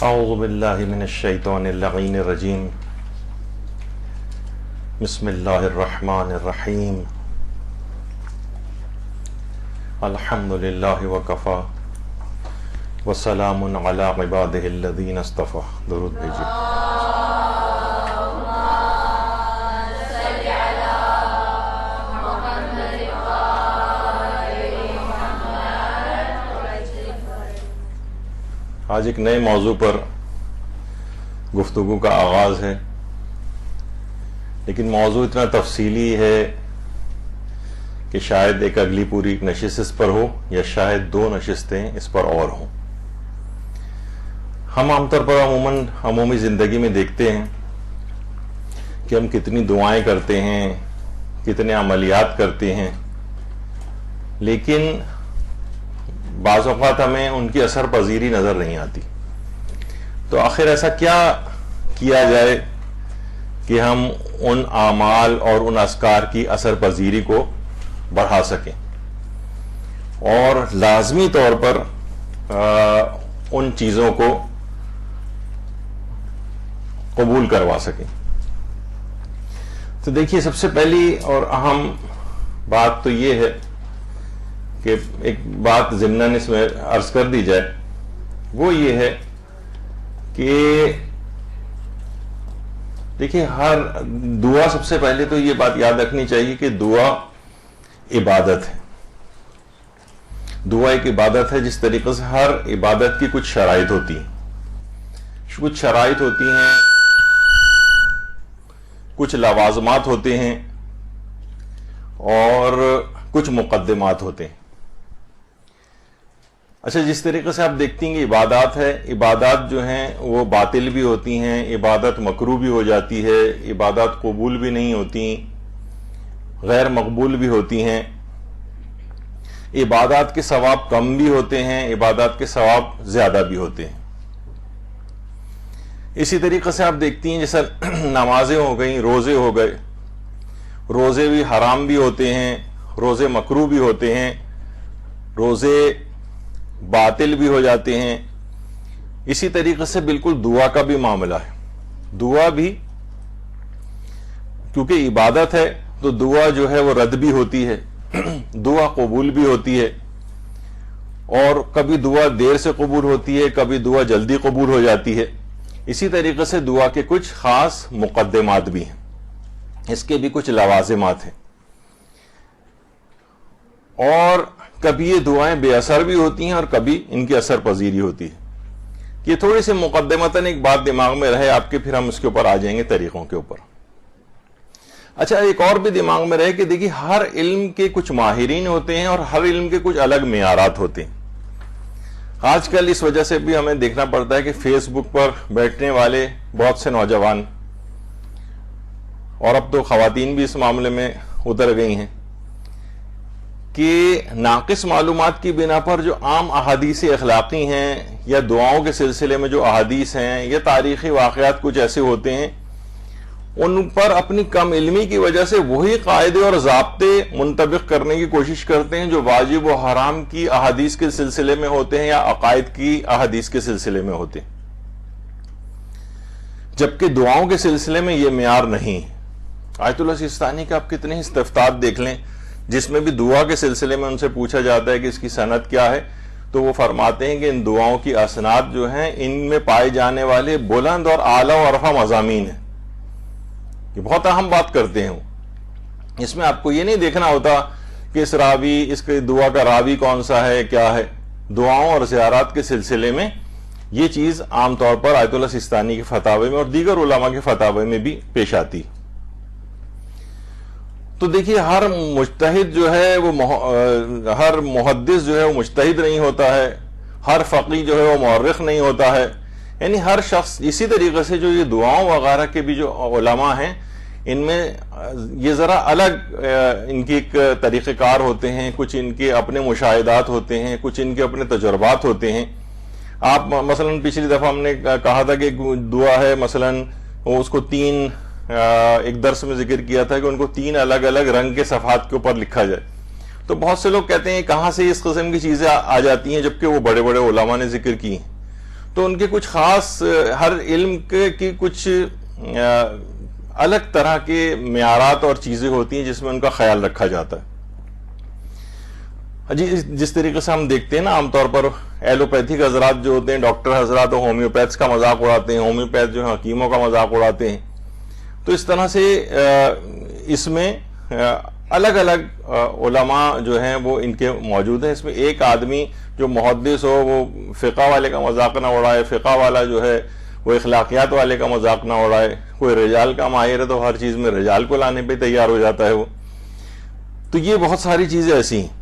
اعوذ باللہ من الشیطان اللعین الرجیم بسم اللہ الرحمن الرحیم الحمد للہ وکفا وسلام علی عبادہ الذین اصطفی. درود بھیجیے. آج ایک نئے موضوع پر گفتگو کا آغاز ہے، لیکن موضوع اتنا تفصیلی ہے کہ شاید ایک اگلی پوری ایک نشست اس پر ہو یا شاید 2 نشستیں اس پر اور ہوں. ہم عام طور پر عمومی زندگی میں دیکھتے ہیں کہ ہم کتنی دعائیں کرتے ہیں، کتنے عملیات کرتے ہیں، لیکن بعض اوقات ہمیں ان کی اثر پذیری نظر نہیں آتی. تو آخر ایسا کیا کیا جائے کہ ہم ان اعمال اور ان اذکار کی اثر پذیری کو بڑھا سکیں اور لازمی طور پر ان چیزوں کو قبول کروا سکیں. تو دیکھیے، سب سے پہلی اور اہم بات تو یہ ہے کہ ایک بات ضمناً اس میں عرض کر دی جائے، وہ یہ ہے کہ دیکھیے، ہر دعا، سب سے پہلے تو یہ بات یاد رکھنی چاہیے کہ دعا عبادت ہے. دعا ایک عبادت ہے. جس طریقے سے ہر عبادت کی کچھ شرائط ہوتی ہیں، کچھ شرائط ہوتی ہیں، کچھ لوازمات ہوتے ہیں اور کچھ مقدمات ہوتے ہیں. اچھا، جس طریقے سے آپ دیکھتی ہیں کہ عبادات ہے، عبادات جو ہیں وہ باطل بھی ہوتی ہیں، عبادت مکروہ بھی ہو جاتی ہے، عبادات قبول بھی نہیں ہوتی، غیر مقبول بھی ہوتی ہیں، عبادات کے ثواب کم بھی ہوتے ہیں، عبادات کے ثواب زیادہ بھی ہوتے ہیں. اسی طریقے سے آپ دیکھتی ہیں جیسے نمازیں ہو گئیں، روزے ہو گئے، روزے بھی حرام بھی ہوتے ہیں، روزے مکروہ بھی ہوتے ہیں، روزے باطل بھی ہو جاتے ہیں. اسی طریقے سے بالکل دعا کا بھی معاملہ ہے. دعا بھی کیونکہ عبادت ہے تو دعا جو ہے وہ رد بھی ہوتی ہے، دعا قبول بھی ہوتی ہے، اور کبھی دعا دیر سے قبول ہوتی ہے، کبھی دعا جلدی قبول ہو جاتی ہے. اسی طریقے سے دعا کے کچھ خاص مقدمات بھی ہیں، اس کے بھی کچھ لوازمات ہیں، اور کبھی یہ دعائیں بے اثر بھی ہوتی ہیں اور کبھی ان کی اثر پذیری ہوتی ہے. یہ تھوڑی سی مقدمتاً ایک بات دماغ میں رہے آپ کے، پھر ہم اس کے اوپر آ جائیں گے طریقوں کے اوپر. اچھا، ایک اور بھی دماغ میں رہے کہ دیکھیے، ہر علم کے کچھ ماہرین ہوتے ہیں اور ہر علم کے کچھ الگ معیارات ہوتے ہیں. آج کل اس وجہ سے بھی ہمیں دیکھنا پڑتا ہے کہ فیس بک پر بیٹھنے والے بہت سے نوجوان، اور اب تو خواتین بھی اس معاملے میں اتر گئی ہیں، کہ ناقص معلومات کی بنا پر جو عام احادیث اخلاقی ہیں یا دعاؤں کے سلسلے میں جو احادیث ہیں یا تاریخی واقعات کچھ ایسے ہوتے ہیں، ان پر اپنی کم علمی کی وجہ سے وہی قاعدے اور ضابطے منطبق کرنے کی کوشش کرتے ہیں جو واجب و حرام کی احادیث کے سلسلے میں ہوتے ہیں یا عقائد کی احادیث کے سلسلے میں ہوتے ہیں، جبکہ دعاؤں کے سلسلے میں یہ معیار نہیں. آیت اللہ سیستانی کے آپ کتنے استفتاءات دیکھ لیں جس میں بھی دعا کے سلسلے میں ان سے پوچھا جاتا ہے کہ اس کی سند کیا ہے، تو وہ فرماتے ہیں کہ ان دعاؤں کی اسناد جو ہیں ان میں پائے جانے والے بلند اور اعلیٰ و ارفع مضامین ہیں. یہ بہت اہم بات کرتے ہیں. اس میں آپ کو یہ نہیں دیکھنا ہوتا کہ اس کے دعا کا راوی کون سا ہے، کیا ہے. دعاؤں اور زیارات کے سلسلے میں یہ چیز عام طور پر آیت اللہ سیستانی کے فتاوی میں اور دیگر علماء کے فتاوی میں بھی پیش آتی. تو دیکھیے، ہر مجتہد جو ہے وہ ہر محدث جو ہے وہ مجتہد نہیں ہوتا ہے، ہر فقیہ جو ہے وہ مورخ نہیں ہوتا ہے. یعنی ہر شخص اسی طریقے سے جو یہ دعاؤں وغیرہ کے بھی جو علماء ہیں، ان میں یہ ذرا الگ ان کی ایک طریقہ کار ہوتے ہیں، کچھ ان کے اپنے مشاہدات ہوتے ہیں، کچھ ان کے اپنے تجربات ہوتے ہیں. آپ مثلا پچھلی دفعہ ہم نے کہا تھا کہ دعا ہے، مثلا اس کو 3 ایک درس میں ذکر کیا تھا کہ ان کو 3 الگ الگ رنگ کے صفحات کے اوپر لکھا جائے. تو بہت سے لوگ کہتے ہیں کہاں سے اس قسم کی چیزیں آ جاتی ہیں جبکہ وہ بڑے بڑے علماء نے ذکر کی ہیں. تو ان کے کچھ خاص ہر علم کی کچھ الگ طرح کے معیارات اور چیزیں ہوتی ہیں جس میں ان کا خیال رکھا جاتا ہے. جی جس طریقے سے ہم دیکھتے ہیں نا عام طور پر ایلوپیتھک حضرات جو ہوتے ہیں، ڈاکٹر حضرات ہومیوپیتھس کا مذاق اڑاتے ہیں، ہومیوپیتھ جو ہیں حکیموں کا مذاق اڑاتے ہیں. تو اس طرح سے اس میں الگ الگ علماء جو ہیں وہ ان کے موجود ہیں. اس میں ایک آدمی جو محدث ہو وہ فقہ والے کا مذاق نہ اڑائے، فقہ والا جو ہے وہ اخلاقیات والے کا مذاق نہ اڑائے، کوئی رجال کا ماہر ہے تو ہر چیز میں رجال کو لانے پہ تیار ہو جاتا ہے وہ. تو یہ بہت ساری چیزیں ایسی ہیں.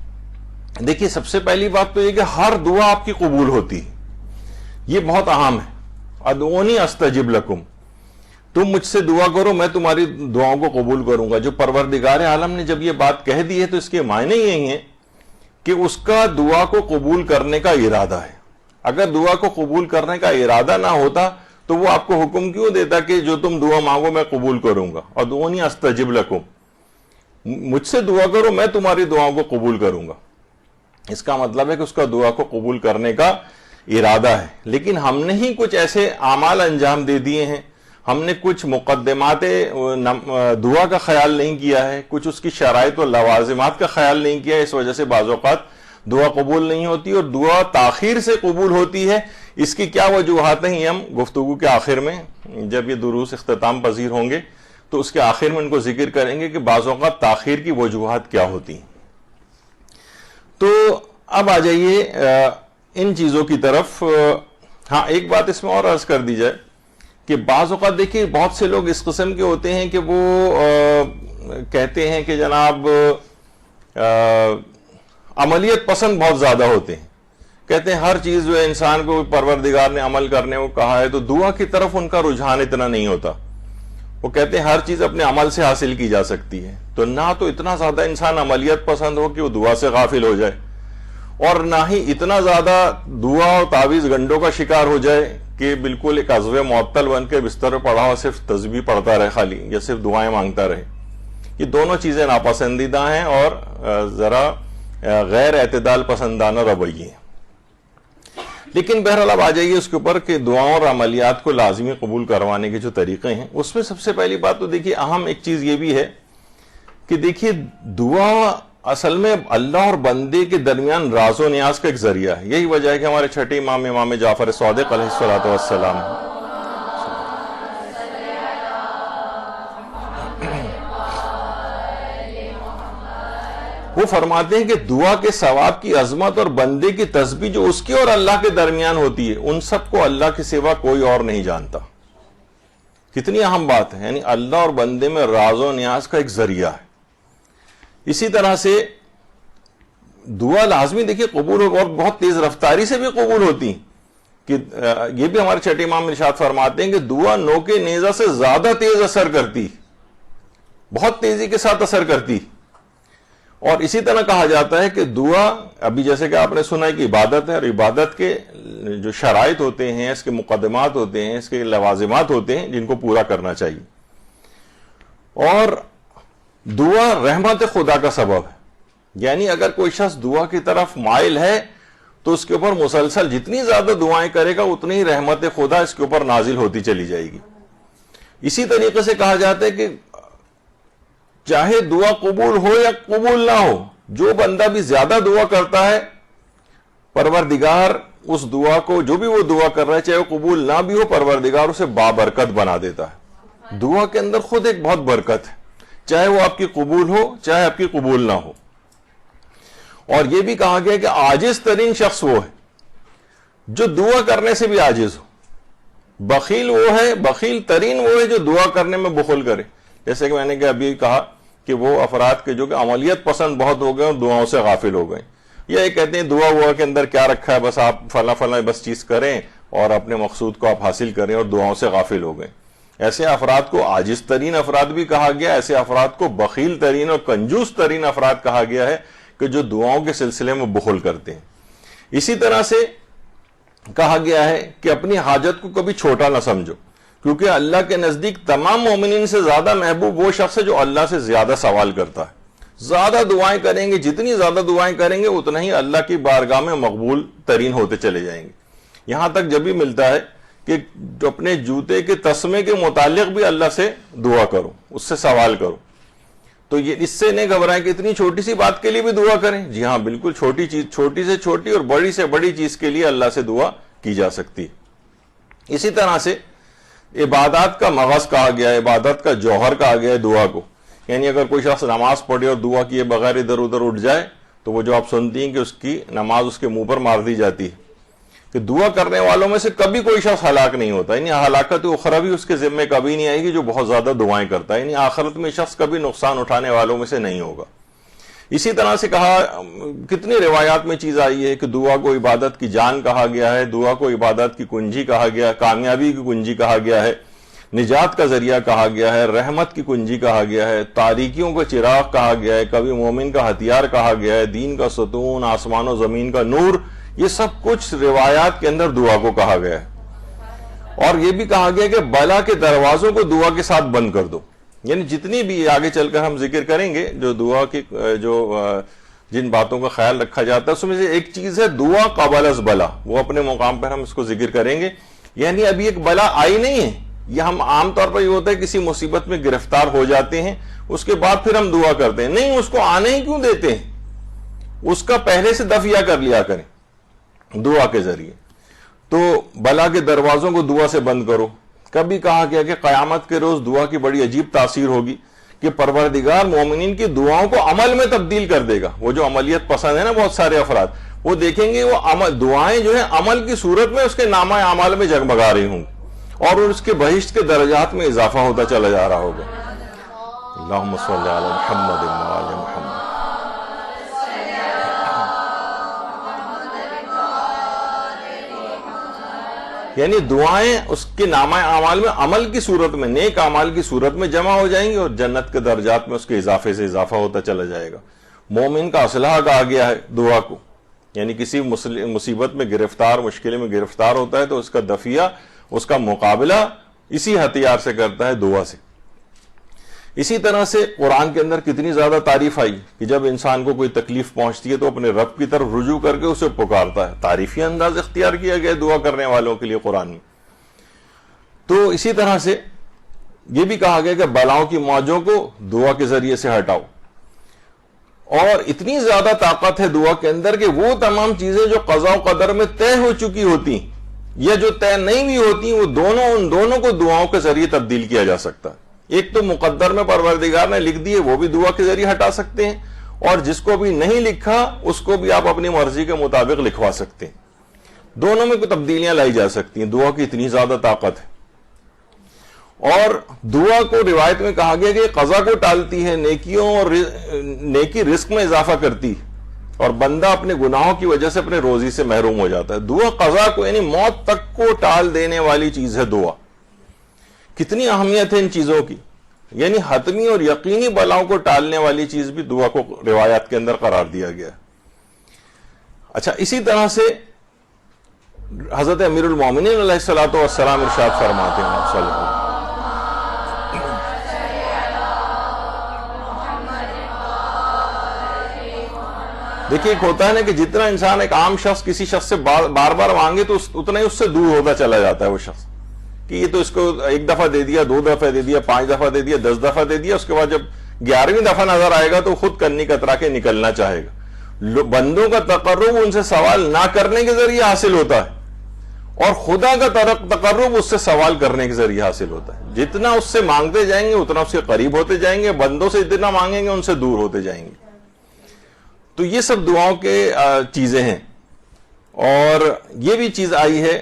دیکھیے سب سے پہلی بات تو یہ کہ ہر دعا آپ کی قبول ہوتی ہے، یہ بہت اہم ہے. ادعونی استجب لکم، تم مجھ سے دعا کرو میں تمہاری دعاؤں کو قبول کروں گا. جو پروردگار عالم نے جب یہ بات کہہ دی ہے تو اس کے معنی یہی ہیں کہ اس کا دعا کو قبول کرنے کا ارادہ ہے. اگر دعا کو قبول کرنے کا ارادہ نہ ہوتا تو وہ آپ کو حکم کیوں دیتا کہ جو تم دعا مانگو میں قبول کروں گا. ادعونی استجب لکم، مجھ سے دعا کرو میں تمہاری دعاؤں کو قبول کروں گا. اس کا مطلب ہے کہ اس کا دعا کو قبول کرنے کا ارادہ ہے. لیکن ہم نے ہی کچھ ایسے اعمال انجام دے دیے ہیں، ہم نے کچھ مقدمات دعا کا خیال نہیں کیا ہے، کچھ اس کی شرائط و لوازمات کا خیال نہیں کیا ہے. اس وجہ سے بعض اوقات دعا قبول نہیں ہوتی اور دعا تاخیر سے قبول ہوتی ہے. اس کی کیا وجوہات ہیں ہم گفتگو کے آخر میں جب یہ دروس اختتام پذیر ہوں گے تو اس کے آخر میں ان کو ذکر کریں گے کہ بعض اوقات تاخیر کی وجوہات کیا ہوتی ہیں. تو اب آ جائیے ان چیزوں کی طرف. ہاں ایک بات اس میں اور عرض کر دی جائے کہ بعض اوقات دیکھیے بہت سے لوگ اس قسم کے ہوتے ہیں کہ وہ کہتے ہیں کہ جناب عملیت پسند بہت زیادہ ہوتے ہیں. کہتے ہیں ہر چیز جو ہے انسان کو پروردگار نے عمل کرنے کو کہا ہے، تو دعا کی طرف ان کا رجحان اتنا نہیں ہوتا. وہ کہتے ہیں ہر چیز اپنے عمل سے حاصل کی جا سکتی ہے. تو نہ تو اتنا زیادہ انسان عملیت پسند ہو کہ وہ دعا سے غافل ہو جائے، اور نہ ہی اتنا زیادہ دعا اور تعویذ گنڈوں کا شکار ہو جائے کہ بالکل ایک عضو معطل بن کے بستر پہ پڑا ہو صرف تسبیح پڑھتا رہے خالی یا صرف دعائیں مانگتا رہے. یہ دونوں چیزیں ناپسندیدہ ہیں اور ذرا غیر اعتدال پسندانہ رویے ہیں. لیکن بہرحال اب آ جائیے اس کے اوپر کہ دعاؤں اور عملیات کو لازمی قبول کروانے کے جو طریقے ہیں اس میں سب سے پہلی بات تو دیکھیے اہم ایک چیز یہ بھی ہے کہ دیکھیے دعا اصل میں اللہ اور بندے کے درمیان راز و نیاز کا ایک ذریعہ ہے. یہی وجہ ہے کہ ہمارے چھٹے امام جعفر صادق علیہ الصلوۃ والسلام وہ فرماتے ہیں کہ دعا کے ثواب کی عظمت اور بندے کی تسبیح جو اس کے اور اللہ کے درمیان ہوتی ہے ان سب کو اللہ کے سوا کوئی اور نہیں جانتا. کتنی اہم بات ہے، یعنی اللہ اور بندے میں راز و نیاز کا ایک ذریعہ ہے. اسی طرح سے دعا لازمی دیکھیے قبول ہو اور بہت تیز رفتاری سے بھی قبول ہوتی کہ یہ بھی ہمارے چھٹے امام ارشاد فرماتے ہیں کہ دعا نوک نیزہ سے زیادہ تیز اثر کرتی، بہت تیزی کے ساتھ اثر کرتی. اور اسی طرح کہا جاتا ہے کہ دعا ابھی جیسے کہ آپ نے سنا ہے کہ عبادت ہے، اور عبادت کے جو شرائط ہوتے ہیں، اس کے مقدمات ہوتے ہیں، اس کے لوازمات ہوتے ہیں جن کو پورا کرنا چاہیے. اور دعا رحمت خدا کا سبب ہے، یعنی اگر کوئی شخص دعا کی طرف مائل ہے تو اس کے اوپر مسلسل جتنی زیادہ دعائیں کرے گا اتنی ہی رحمت خدا اس کے اوپر نازل ہوتی چلی جائے گی. اسی طریقے سے کہا جاتا ہے کہ چاہے دعا قبول ہو یا قبول نہ ہو، جو بندہ بھی زیادہ دعا کرتا ہے پروردگار اس دعا کو، جو بھی وہ دعا کر رہا ہے چاہے وہ قبول نہ بھی ہو، پروردگار اسے بابرکت بنا دیتا ہے. دعا کے اندر خود ایک بہت برکت ہے، چاہے وہ آپ کی قبول ہو چاہے آپ کی قبول نہ ہو. اور یہ بھی کہا گیا کہ عاجز ترین شخص وہ ہے جو دعا کرنے سے بھی عاجز ہو. بخیل وہ ہے، بخیل ترین وہ ہے جو دعا کرنے میں بخل کرے. جیسے کہ میں نے ابھی کہا کہ وہ افراد کے جو کہ عملیت پسند بہت ہو گئے اور دعاؤں سے غافل ہو گئے. یہ کہتے ہیں دعا ہوا کے اندر کیا رکھا ہے، بس آپ فلاں فلاں بس چیز کریں اور اپنے مقصود کو آپ حاصل کریں، اور دعاؤں سے غافل ہو گئے. ایسے افراد کو عاجز ترین افراد بھی کہا گیا، ایسے افراد کو بخیل ترین اور کنجوس ترین افراد کہا گیا ہے کہ جو دعاؤں کے سلسلے میں بخل کرتے ہیں. اسی طرح سے کہا گیا ہے کہ اپنی حاجت کو کبھی چھوٹا نہ سمجھو، کیونکہ اللہ کے نزدیک تمام مومنین سے زیادہ محبوب وہ شخص ہے جو اللہ سے زیادہ سوال کرتا ہے. زیادہ دعائیں کریں گے، جتنی زیادہ دعائیں کریں گے اتنا ہی اللہ کی بارگاہ میں مقبول ترین ہوتے چلے جائیں گے. یہاں تک جب بھی ملتا ہے کہ جو اپنے جوتے کے تسمے کے متعلق بھی اللہ سے دعا کرو، اس سے سوال کرو. تو یہ اس سے نہیں گھبرائیں کہ اتنی چھوٹی سی بات کے لیے بھی دعا کریں. جی ہاں بالکل، چھوٹی چیز، چھوٹی سے چھوٹی اور بڑی سے بڑی چیز کے لیے اللہ سے دعا کی جا سکتی ہے. اسی طرح سے عبادات کا مغز کہا گیا ہے، عبادت کا جوہر کہا گیا ہے دعا کو. یعنی اگر کوئی شخص نماز پڑھے اور دعا کیے بغیر ادھر ادھر اٹھ جائے تو وہ جو آپ سنتی ہیں کہ اس کی نماز اس کے منہ پر مار دی جاتی ہے. کہ دعا کرنے والوں میں سے کبھی کوئی شخص ہلاک نہیں ہوتا، یعنی ہلاکت اخروی اس کے ذمے کبھی نہیں آئے گی جو بہت زیادہ دعائیں کرتا ہے. یعنی آخرت میں شخص کبھی نقصان اٹھانے والوں میں سے نہیں ہوگا. اسی طرح سے کہا، کتنی روایات میں چیز آئی ہے کہ دعا کو عبادت کی جان کہا گیا ہے، دعا کو عبادت کی کنجی کہا گیا ہے، کامیابی کی کنجی کہا گیا ہے، نجات کا ذریعہ کہا گیا ہے، رحمت کی کنجی کہا گیا ہے، تاریکیوں کا چراغ کہا گیا ہے، کبھی مومن کا ہتھیار کہا گیا ہے، دین کا ستون، آسمان و زمین کا نور. یہ سب کچھ روایات کے اندر دعا کو کہا گیا ہے. اور یہ بھی کہا گیا کہ بلا کے دروازوں کو دعا کے ساتھ بند کر دو. یعنی جتنی بھی آگے چل کر ہم ذکر کریں گے جو دعا کی جن باتوں کا خیال رکھا جاتا ہے اس میں سے ایک چیز ہے دعا قبل از بلا. وہ اپنے مقام پر ہم اس کو ذکر کریں گے. یعنی ابھی ایک بلا آئی نہیں ہے. یہ ہم عام طور پر یہ ہوتا ہے کسی مصیبت میں گرفتار ہو جاتے ہیں اس کے بعد پھر ہم دعا کرتے ہیں. نہیں، اس کو آنے ہی کیوں دیتے ہیں؟ اس کا پہلے سے دفعہ کر لیا کریں دعا کے ذریعے. تو بلا کے دروازوں کو دعا سے بند کرو. کبھی کہا گیا کہ قیامت کے روز دعا کی بڑی عجیب تاثیر ہوگی کہ پروردگار مومنین کی دعاؤں کو عمل میں تبدیل کر دے گا. وہ جو عملیت پسند ہے نا بہت سارے افراد، وہ دیکھیں گے وہ دعائیں جو ہیں عمل کی صورت میں اس کے نامہ اعمال میں جگمگا رہی ہوں اور اس کے بہشت کے درجات میں اضافہ ہوتا چلا جا رہا ہوگا. اللہم صلی علی محمد و آل محمد. یعنی دعائیں اس کے نامہ اعمال میں عمل کی صورت میں، نیک اعمال کی صورت میں جمع ہو جائیں گی اور جنت کے درجات میں اس کے اضافے سے اضافہ ہوتا چلا جائے گا. مومن کا اسلحہ کہا گیا ہے دعا کو. یعنی کسی مصیبت میں گرفتار، مشکل میں گرفتار ہوتا ہے تو اس کا دفعہ، اس کا مقابلہ اسی ہتھیار سے کرتا ہے، دعا سے. اسی طرح سے قرآن کے اندر کتنی زیادہ تعریف آئی کہ جب انسان کو کوئی تکلیف پہنچتی ہے تو اپنے رب کی طرف رجوع کر کے اسے پکارتا ہے. تعریفی انداز اختیار کیا گیا دعا کرنے والوں کے لیے قرآن میں. تو اسی طرح سے یہ بھی کہا گیا کہ بلاؤں کی موجوں کو دعا کے ذریعے سے ہٹاؤ. اور اتنی زیادہ طاقت ہے دعا کے اندر کہ وہ تمام چیزیں جو قضاء و قدر میں طے ہو چکی ہوتی یا جو طے نہیں بھی ہوتی وہ ان دونوں کو دعاؤں کے ذریعے تبدیل کیا جا سکتا ہے. ایک تو مقدر میں پروردگار نے لکھ دیے وہ بھی دعا کے ذریعے ہٹا سکتے ہیں، اور جس کو بھی نہیں لکھا اس کو بھی آپ اپنی مرضی کے مطابق لکھوا سکتے ہیں. دونوں میں کوئی تبدیلیاں لائی جا سکتی ہیں. دعا کی اتنی زیادہ طاقت ہے. اور دعا کو روایت میں کہا گیا کہ قضا کو ٹالتی ہے، نیکیوں اور نیکی رزق میں اضافہ کرتی ہے، اور بندہ اپنے گناہوں کی وجہ سے اپنے روزی سے محروم ہو جاتا ہے. دعا قضا کو یعنی موت تک کو ٹال دینے والی چیز ہے دعا. کتنی اہمیت ہے ان چیزوں کی. یعنی حتمی اور یقینی بلاؤں کو ٹالنے والی چیز بھی دعا کو روایات کے اندر قرار دیا گیا. اچھا، اسی طرح سے حضرت امیر المومنین علیہ الصلوۃ والسلام ارشاد فرماتے ہیں صلی اللہ علیہ وسلم، دیکھیے ایک ہوتا ہے نا کہ جتنا انسان، ایک عام شخص کسی شخص سے بار بار مانگے تو اتنا ہی اس سے دور ہوتا چلا جاتا ہے وہ شخص. کہ یہ تو اس کو ایک دفعہ دے دیا، 2 دفعہ دے دیا، 5 دفعہ دے دیا، 10 دفعہ دے دیا، اس کے بعد جب 11ویں دفعہ نظر آئے گا تو خود کنی کترا کے نکلنا چاہے گا. بندوں کا تقرب ان سے سوال نہ کرنے کے ذریعے حاصل ہوتا ہے، اور خدا کا تقرب اس سے سوال کرنے کے ذریعے حاصل ہوتا ہے. جتنا اس سے مانگتے جائیں گے اتنا اس کے قریب ہوتے جائیں گے. بندوں سے جتنا مانگیں گے ان سے دور ہوتے جائیں گے. تو یہ سب دعاؤں کے چیزیں ہیں. اور یہ بھی چیز آئی ہے.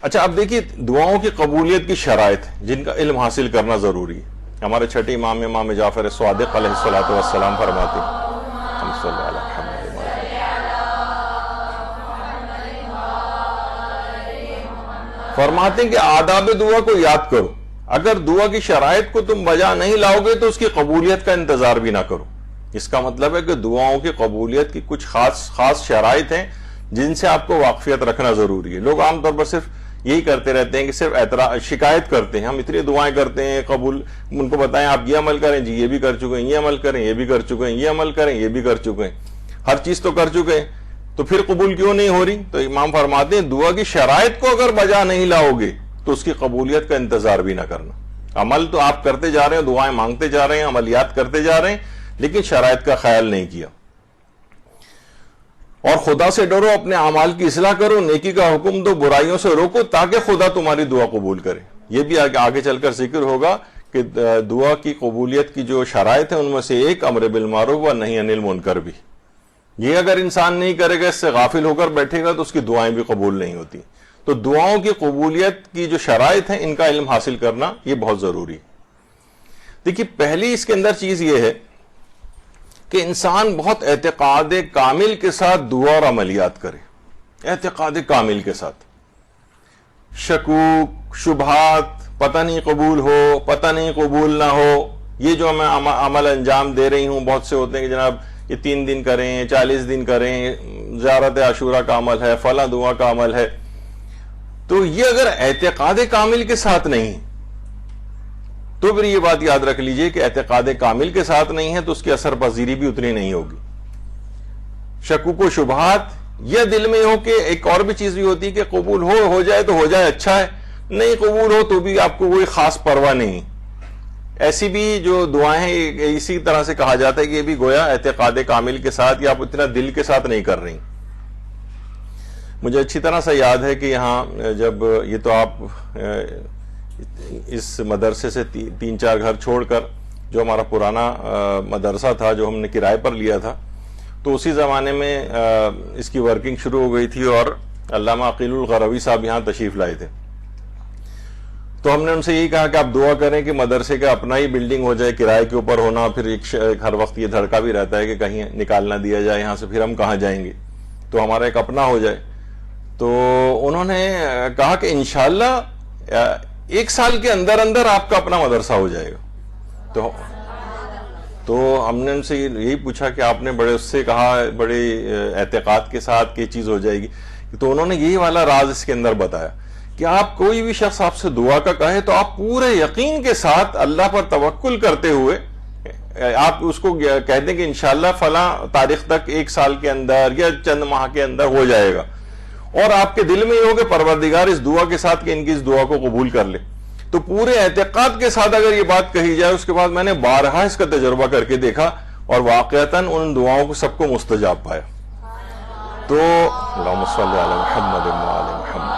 اچھا اب دیکھیے دعاؤں کی قبولیت کی شرائط جن کا علم حاصل کرنا ضروری ہے. ہمارے چھٹے امام جعفر صادق علیہ الصلوۃ والسلام فرماتے ہیں، فرماتے ہیں کہ آداب دعا کو یاد کرو. اگر دعا کی شرائط کو تم بجا نہیں لاؤ گے تو اس کی قبولیت کا انتظار بھی نہ کرو. اس کا مطلب ہے کہ دعاؤں کی قبولیت کی کچھ خاص شرائط ہیں جن سے آپ کو واقفیت رکھنا ضروری ہے. لوگ عام طور پر صرف یہی کرتے رہتے ہیں کہ صرف شکایت کرتے ہیں، ہم اتنی دعائیں کرتے ہیں قبول. ان کو بتائیں آپ یہ عمل کریں، جی یہ بھی کر چکے ہیں، یہ عمل کریں، یہ بھی کر چکے ہیں، یہ عمل کریں، یہ بھی کر چکے ہیں، ہر چیز تو کر چکے ہیں. تو پھر قبول کیوں نہیں ہو رہی؟ تو امام فرماتے ہیں دعا کی شرائط کو اگر بجا نہیں لاؤ گے تو اس کی قبولیت کا انتظار بھی نہ کرنا. عمل تو آپ کرتے جا رہے ہیں، دعائیں مانگتے جا رہے ہیں، عملیات کرتے جا رہے ہیں، لیکن شرائط کا خیال نہیں کیا. اور خدا سے ڈرو، اپنے اعمال کی اصلاح کرو، نیکی کا حکم دو، برائیوں سے روکو، تاکہ خدا تمہاری دعا قبول کرے. یہ بھی آگے چل کر ذکر ہوگا کہ دعا کی قبولیت کی جو شرائط ہیں ان میں سے ایک امر بالمعروف و نہی عن المنکر بھی. یہ اگر انسان نہیں کرے گا، اس سے غافل ہو کر بیٹھے گا، تو اس کی دعائیں بھی قبول نہیں ہوتی. تو دعاؤں کی قبولیت کی جو شرائط ہیں ان کا علم حاصل کرنا یہ بہت ضروری ہے. دیکھیے پہلی اس کے اندر چیز یہ ہے کہ انسان بہت اعتقاد کامل کے ساتھ دعا اور عملیات کرے. اعتقاد کامل کے ساتھ. شکوک، شبہات، پتہ نہیں قبول ہو، پتہ نہیں قبول نہ ہو، یہ جو میں عمل انجام دے رہی ہوں، بہت سے ہوتے ہیں کہ جناب یہ 3 دن کریں، 40 دن کریں، زیارت عاشورہ کا عمل ہے، فلاں دعا کا عمل ہے. تو یہ اگر اعتقاد کامل کے ساتھ نہیں تو پھر یہ بات یاد رکھ لیجئے کہ اعتقاد کامل کے ساتھ نہیں ہے تو اس کی اثر پذیری بھی اتنی نہیں ہوگی. شکوک و شبہات، یہ دل میں ہو کہ ایک اور بھی چیز بھی ہوتی ہے کہ قبول ہو جائے تو ہو جائے، اچھا ہے، نہیں قبول ہو تو بھی آپ کو کوئی خاص پرواہ نہیں. ایسی بھی جو دعائیں ہیں اسی طرح سے کہا جاتا ہے کہ یہ بھی گویا اعتقاد کامل کے ساتھ یا آپ اتنا دل کے ساتھ نہیں کر رہی. مجھے اچھی طرح سے یاد ہے کہ یہاں جب یہ تو آپ اس مدرسے سے 3-4 گھر چھوڑ کر جو ہمارا پرانا مدرسہ تھا جو ہم نے کرائے پر لیا تھا، تو اسی زمانے میں اس کی ورکنگ شروع ہو گئی تھی اور علامہ عقیل الغروی صاحب یہاں تشریف لائے تھے. تو ہم نے ان سے یہی کہا کہ آپ دعا کریں کہ مدرسے کا اپنا ہی بلڈنگ ہو جائے، کرائے کے اوپر ہونا، پھر ہر وقت یہ دھڑکا بھی رہتا ہے کہ کہیں نکال نہ دیا جائے یہاں سے، پھر ہم کہاں جائیں گے، تو ہمارا ایک اپنا ہو جائے. تو انہوں نے کہا کہ انشاءاللہ 1 سال کے اندر اندر آپ کا اپنا مدرسہ ہو جائے گا. تو ہم نے ان سے یہی پوچھا کہ آپ نے بڑے اس سے کہا بڑے اعتقاد کے ساتھ کہ چیز ہو جائے گی. تو انہوں نے یہی والا راز اس کے اندر بتایا کہ آپ کوئی بھی شخص آپ سے دعا کا کہے تو آپ پورے یقین کے ساتھ اللہ پر توکل کرتے ہوئے آپ اس کو کہہ دیں کہ انشاءاللہ فلاں تاریخ تک 1 سال کے اندر یا چند ماہ کے اندر ہو جائے گا، اور آپ کے دل میں یہ ہو کہ پروردگار اس دعا کے ساتھ کہ ان کی اس دعا کو قبول کر لے. تو پورے اعتقاد کے ساتھ اگر یہ بات کہی جائے، اس کے بعد میں نے بارہا اس کا تجربہ کر کے دیکھا اور واقعتاً ان دعاؤں کو سب کو مستجاب پایا. تو اللہم صلی علی محمد و آل محمد.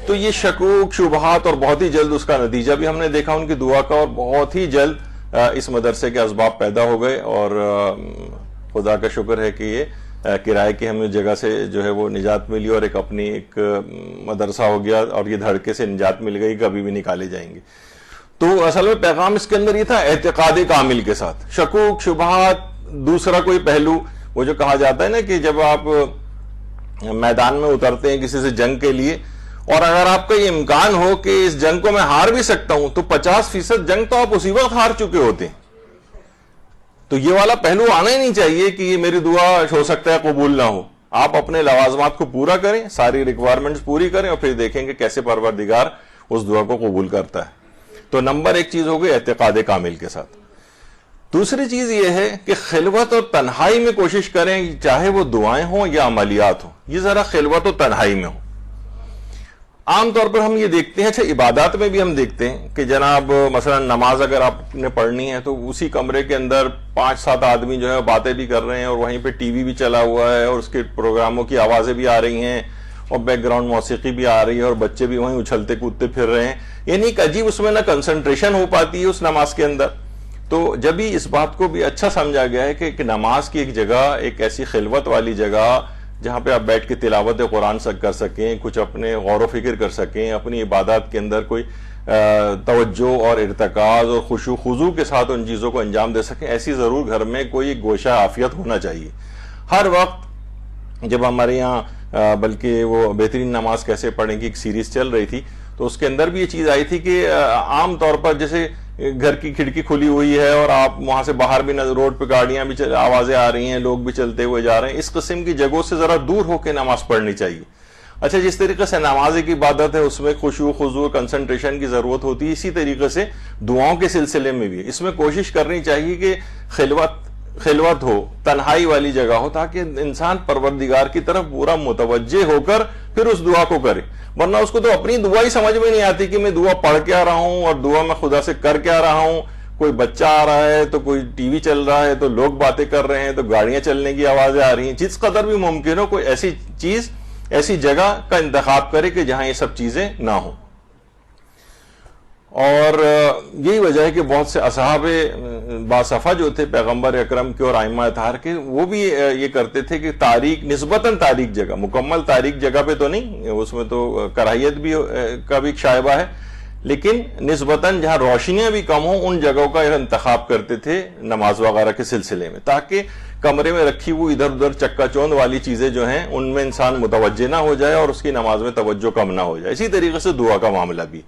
تو یہ شکوک، شبہات اور بہت ہی جلد اس کا نتیجہ بھی ہم نے دیکھا ان کی دعا کا، اور بہت ہی جلد اس مدرسے کے اسباب پیدا ہو گئے. اور خدا کا شکر ہے کہ یہ کرائے کی ہمیں جگہ سے جو ہے وہ نجات ملی اور ایک اپنی ایک مدرسہ ہو گیا، اور یہ دھڑکے سے نجات مل گئی، کبھی بھی نکالے جائیں گے. تو اصل میں پیغام اس کے اندر یہ تھا اعتقاد کامل کے ساتھ. شکوک، شبہات، دوسرا کوئی پہلو وہ جو کہا جاتا ہے نا کہ جب آپ میدان میں اترتے ہیں کسی سے جنگ کے لیے، اور اگر آپ کا یہ امکان ہو کہ اس جنگ کو میں ہار بھی سکتا ہوں، تو 50% جنگ تو آپ اسی وقت ہار چکے ہوتے ہیں. تو یہ والا پہلو آنا ہی نہیں چاہیے کہ یہ میری دعا ہو سکتا ہے قبول نہ ہو. آپ اپنے لوازمات کو پورا کریں، ساری ریکوائرمنٹس پوری کریں، اور پھر دیکھیں کہ کیسے پروردگار اس دعا کو قبول کرتا ہے. تو نمبر 1 چیز ہو گئی اعتقاد کامل کے ساتھ. دوسری چیز یہ ہے کہ خلوت اور تنہائی میں کوشش کریں، چاہے وہ دعائیں ہوں یا عملیات ہوں، یہ ذرا خلوت و تنہائی میں ہو. عام طور پر ہم یہ دیکھتے ہیں، اچھا عبادات میں بھی ہم دیکھتے ہیں کہ جناب مثلا نماز اگر آپ نے پڑھنی ہے تو اسی کمرے کے اندر 5-7 آدمی جو ہے باتیں بھی کر رہے ہیں، اور وہیں پہ ٹی وی بھی چلا ہوا ہے، اور اس کے پروگراموں کی آوازیں بھی آ رہی ہیں، اور بیک گراؤنڈ موسیقی بھی آ رہی ہے، اور بچے بھی وہیں اچھلتے کودتے پھر رہے ہیں. یعنی ایک عجیب اس میں نہ کنسنٹریشن ہو پاتی ہے اس نماز کے اندر. تو جب ہی اس بات کو بھی اچھا سمجھا گیا ہے کہ نماز کی ایک جگہ، ایک ایسی خلوت والی جگہ جہاں پہ آپ بیٹھ کے تلاوت قرآن کر سکیں، کچھ اپنے غور و فکر کر سکیں، اپنی عبادات کے اندر کوئی توجہ اور ارتکاز اور خشوع خضوع کے ساتھ ان چیزوں کو انجام دے سکیں، ایسی ضرور گھر میں کوئی گوشہ عافیت ہونا چاہیے. ہر وقت جب ہمارے یہاں بلکہ وہ بہترین نماز کیسے پڑھیں کی ایک سیریز چل رہی تھی، تو اس کے اندر بھی یہ چیز آئی تھی کہ عام طور پر جیسے گھر کی کھڑکی کھلی ہوئی ہے اور آپ وہاں سے باہر بھی روڈ پہ گاڑیاں بھی آوازیں آ رہی ہیں، لوگ بھی چلتے ہوئے جا رہے ہیں، اس قسم کی جگہوں سے ذرا دور ہو کے نماز پڑھنی چاہیے. اچھا، جس طریقے سے نماز کی عبادت ہے اس میں خشوع خضوع کنسنٹریشن کی ضرورت ہوتی ہے، اسی طریقے سے دعاؤں کے سلسلے میں بھی اس میں کوشش کرنی چاہیے کہ خلوت ہو، تنہائی والی جگہ ہو، تاکہ انسان پروردگار کی طرف پورا متوجہ ہو کر پھر اس دعا کو کرے. ورنہ اس کو تو اپنی دعا ہی سمجھ میں نہیں آتی کہ میں دعا پڑھ کے آ رہا ہوں اور دعا میں خدا سے کر کے آ رہا ہوں. کوئی بچہ آ رہا ہے تو کوئی ٹی وی چل رہا ہے تو لوگ باتیں کر رہے ہیں تو گاڑیاں چلنے کی آوازیں آ رہی ہیں. جس قدر بھی ممکن ہو کوئی ایسی چیز، ایسی جگہ کا انتخاب کرے کہ جہاں یہ سب چیزیں نہ ہوں. اور یہی وجہ ہے کہ بہت سے اصحاب باصفا جو تھے پیغمبر اکرم کے اور ائمہ اطہار کے، وہ بھی یہ کرتے تھے کہ تاریک، نسبتاً تاریک جگہ، مکمل تاریک جگہ پہ تو نہیں، اس میں تو کراہیت بھی کا بھی شائبہ ہے، لیکن نسبتاً جہاں روشنیاں بھی کم ہوں ان جگہوں کا انتخاب کرتے تھے نماز وغیرہ کے سلسلے میں، تاکہ کمرے میں رکھی ہوئی ادھر ادھر چکا چوند والی چیزیں جو ہیں ان میں انسان متوجہ نہ ہو جائے اور اس کی نماز میں توجہ کم نہ ہو جائے. اسی طریقے سے دعا کا معاملہ بھی،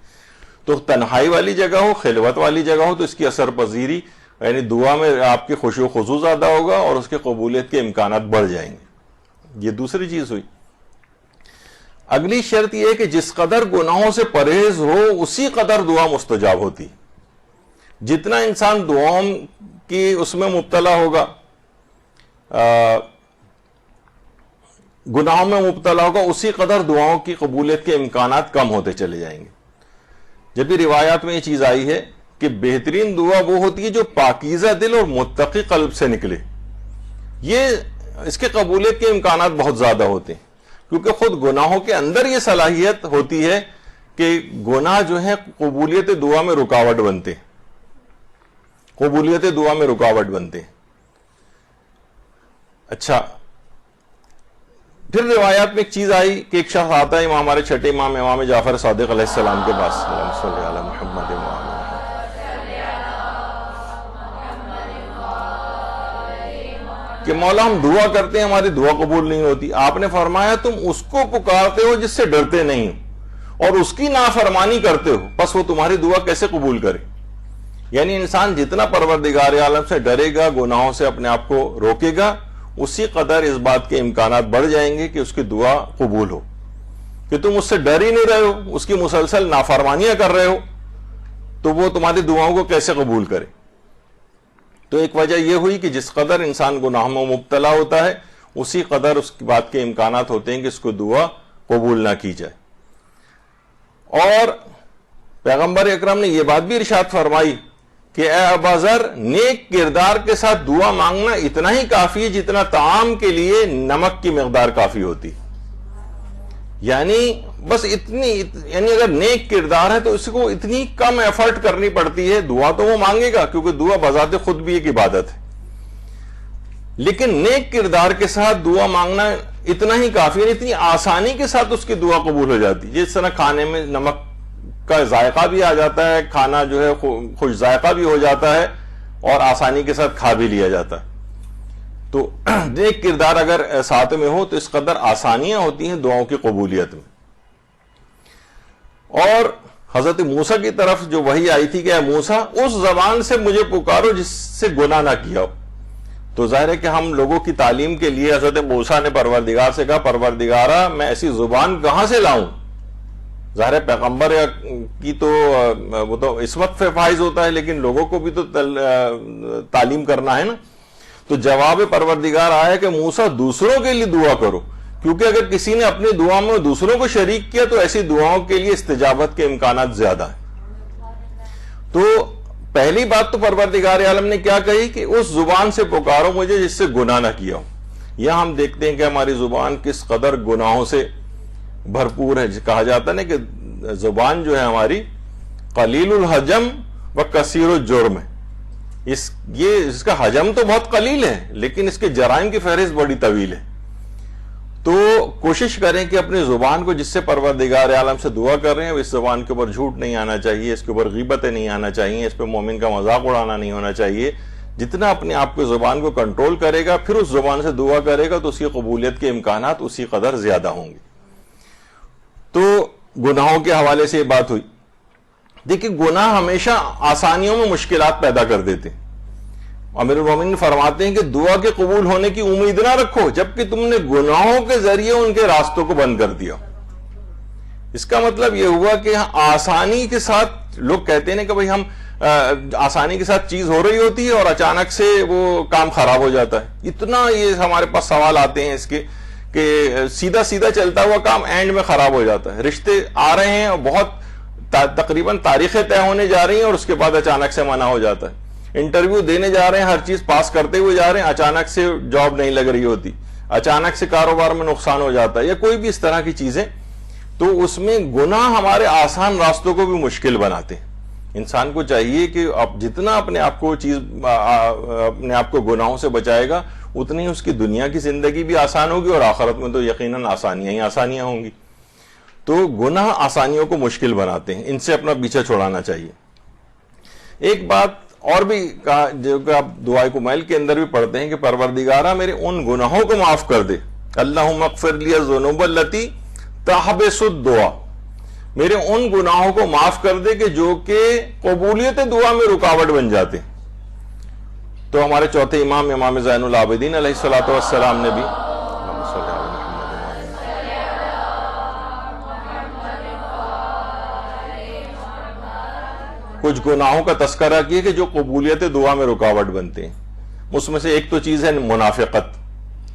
تو تنہائی والی جگہ ہو، خلوت والی جگہ ہو، تو اس کی اثر پذیری یعنی دعا میں آپ کی خشوع و خضوع زیادہ ہوگا اور اس کے قبولیت کے امکانات بڑھ جائیں گے. یہ دوسری چیز ہوئی. اگلی شرط یہ ہے کہ جس قدر گناہوں سے پرہیز ہو اسی قدر دعا مستجاب ہوتی. جتنا انسان دعاؤں کی اس میں مبتلا ہوگا، گناہوں میں مبتلا ہوگا، اسی قدر دعاؤں کی قبولیت کے امکانات کم ہوتے چلے جائیں گے. جب بھی روایات میں یہ چیز آئی ہے کہ بہترین دعا وہ ہوتی ہے جو پاکیزہ دل اور متقی قلب سے نکلے، اس کے قبولیت کے امکانات بہت زیادہ ہوتے ہیں، کیونکہ خود گناہوں کے اندر یہ صلاحیت ہوتی ہے کہ گناہ جو ہے قبولیت دعا میں رکاوٹ بنتے ہیں، قبولیت دعا میں رکاوٹ بنتے ہیں. اچھا، پھر روایات میں ایک چیز آئی کہ ایک شخص آتا ہے ہمارے چھٹے امام جعفر صادق علیہ السلام کے پاس، اللہم صلی علی محمد کہ مولا ہم دعا کرتے ہیں ہماری دعا قبول نہیں ہوتی. آپ نے فرمایا تم اس کو پکارتے ہو جس سے ڈرتے نہیں ہو اور اس کی نافرمانی کرتے ہو، پس وہ تمہاری دعا کیسے قبول کرے؟ یعنی انسان جتنا پروردگار عالم سے ڈرے گا، گناہوں سے اپنے آپ کو روکے گا، اسی قدر اس بات کے امکانات بڑھ جائیں گے کہ اس کی دعا قبول ہو. کہ تم اس سے ڈر ہی نہیں رہے ہو، اس کی مسلسل نافرمانیاں کر رہے ہو، تو وہ تمہاری دعاؤں کو کیسے قبول کرے؟ تو ایک وجہ یہ ہوئی کہ جس قدر انسان گناہوں میں مبتلا ہوتا ہے اسی قدر اس بات کے امکانات ہوتے ہیں کہ اس کو دعا قبول نہ کی جائے. اور پیغمبر اکرم نے یہ بات بھی ارشاد فرمائی کہ اے ابا ذر، نیک کردار کے ساتھ دعا مانگنا اتنا ہی کافی ہے جتنا طعام کے لیے نمک کی مقدار کافی ہوتی. یعنی بس یعنی اگر نیک کردار ہے تو اس کو اتنی کم ایفرٹ کرنی پڑتی ہے. دعا تو وہ مانگے گا کیونکہ دعا بذات خود بھی ایک عبادت ہے، لیکن نیک کردار کے ساتھ دعا مانگنا اتنا ہی کافی ہے، اتنی آسانی کے ساتھ اس کی دعا قبول ہو جاتی. جس طرح کھانے میں نمک کا ذائقہ بھی آ جاتا ہے، کھانا جو ہے خوش ذائقہ بھی ہو جاتا ہے اور آسانی کے ساتھ کھا بھی لیا جاتا ہے. تو نیک کردار اگر ساتھ میں ہو تو اس قدر آسانیاں ہوتی ہیں دعاؤں کی قبولیت میں. اور حضرت موسیٰ کی طرف جو وحی آئی تھی کہ اے موسیٰ اس زبان سے مجھے پکارو جس سے گناہ نہ کیا ہو. تو ظاہر ہے کہ ہم لوگوں کی تعلیم کے لیے حضرت موسیٰ نے پروردگار سے کہا پروردگارا میں ایسی زبان کہاں سے لاؤں؟ ظاہر ہے پیغمبر کی تو وہ تو عصمت پہ فائز ہوتا ہے، لیکن لوگوں کو بھی تو تعلیم کرنا ہے نا. تو جواب پروردگار آیا کہ موسیٰ دوسروں کے لیے دعا کرو، کیونکہ اگر کسی نے اپنی دعا میں دوسروں کو شریک کیا تو ایسی دعاؤں کے لیے استجابت کے امکانات زیادہ ہیں. تو پہلی بات تو پروردگار عالم نے کیا کہی کہ اس زبان سے پکارو مجھے جس سے گناہ نہ کیا ہو. یہاں ہم دیکھتے ہیں کہ ہماری زبان کس قدر گناہوں سے بھرپور ہے. کہا جاتا ہے نا کہ زبان جو ہے ہماری قلیل الحجم و کثیر الجرم ہے. اس کا حجم تو بہت قلیل ہے لیکن اس کے جرائم کی فہرست بڑی طویل ہے. تو کوشش کریں کہ اپنی زبان کو جس سے پروردگار عالم سے دعا کر رہے ہیں اس زبان کے اوپر جھوٹ نہیں آنا چاہیے، اس کے اوپر غیبتیں نہیں آنا چاہیے، اس پہ مومن کا مذاق اڑانا نہیں ہونا چاہیے. جتنا اپنے آپ کی زبان کو کنٹرول کرے گا پھر اس زبان سے دعا کرے گا تو اس کی قبولیت کے امکانات اسی قدر زیادہ ہوں گے. تو گناہوں کے حوالے سے یہ بات ہوئی. دیکھیں گناہ ہمیشہ آسانیوں میں مشکلات پیدا کر دیتے ہیں. امیر المومنین فرماتے ہیں کہ دعا کے قبول ہونے کی امید نہ رکھو جبکہ تم نے گناہوں کے ذریعے ان کے راستوں کو بند کر دیا. اس کا مطلب یہ ہوا کہ آسانی کے ساتھ لوگ کہتے ہیں کہ بھئی ہم آسانی کے ساتھ چیز ہو رہی ہوتی ہے اور اچانک سے وہ کام خراب ہو جاتا ہے. اتنا یہ ہمارے پاس سوال آتے ہیں اس کے کہ سیدھا سیدھا چلتا ہوا کام اینڈ میں خراب ہو جاتا ہے. رشتے آ رہے ہیں اور بہت تقریباً تاریخیں طے ہونے جا رہی ہیں اور اس کے بعد اچانک سے منع ہو جاتا ہے. انٹرویو دینے جا رہے ہیں, ہر چیز پاس کرتے ہوئے جا رہے ہیں, اچانک سے جاب نہیں لگ رہی ہوتی, اچانک سے کاروبار میں نقصان ہو جاتا ہے, یا کوئی بھی اس طرح کی چیزیں. تو اس میں گناہ ہمارے آسان راستوں کو بھی مشکل بناتے ہیں. انسان کو چاہیے کہ اب جتنا اپنے آپ کو گناہوں سے بچائے گا اتنی اس کی دنیا کی زندگی بھی آسان ہوگی اور آخرت میں تو یقیناً آسانیاں ہی آسانیاں ہوں گی. تو گناہ آسانیوں کو مشکل بناتے ہیں, ان سے اپنا پیچھا چھڑانا چاہیے. ایک بات اور بھی کہا جو کہ آپ دعائے کمیل کے اندر بھی پڑھتے ہیں کہ پروردگارہ میرے ان گناہوں کو معاف کر دے, اللہم اغفر لی الذنوب التی تحبس الدعا, میرے ان گناہوں کو معاف کر دے کہ جو کہ قبولیت دعا میں رکاوٹ بن جاتے. تو ہمارے چوتھے امام امام زین العابدین علیہ الصلوۃ والسلام نے بھی کچھ گناہوں کا تذکرہ کیا کہ جو قبولیت دعا میں رکاوٹ بنتے ہیں. اس میں سے ایک تو چیز ہے منافقت,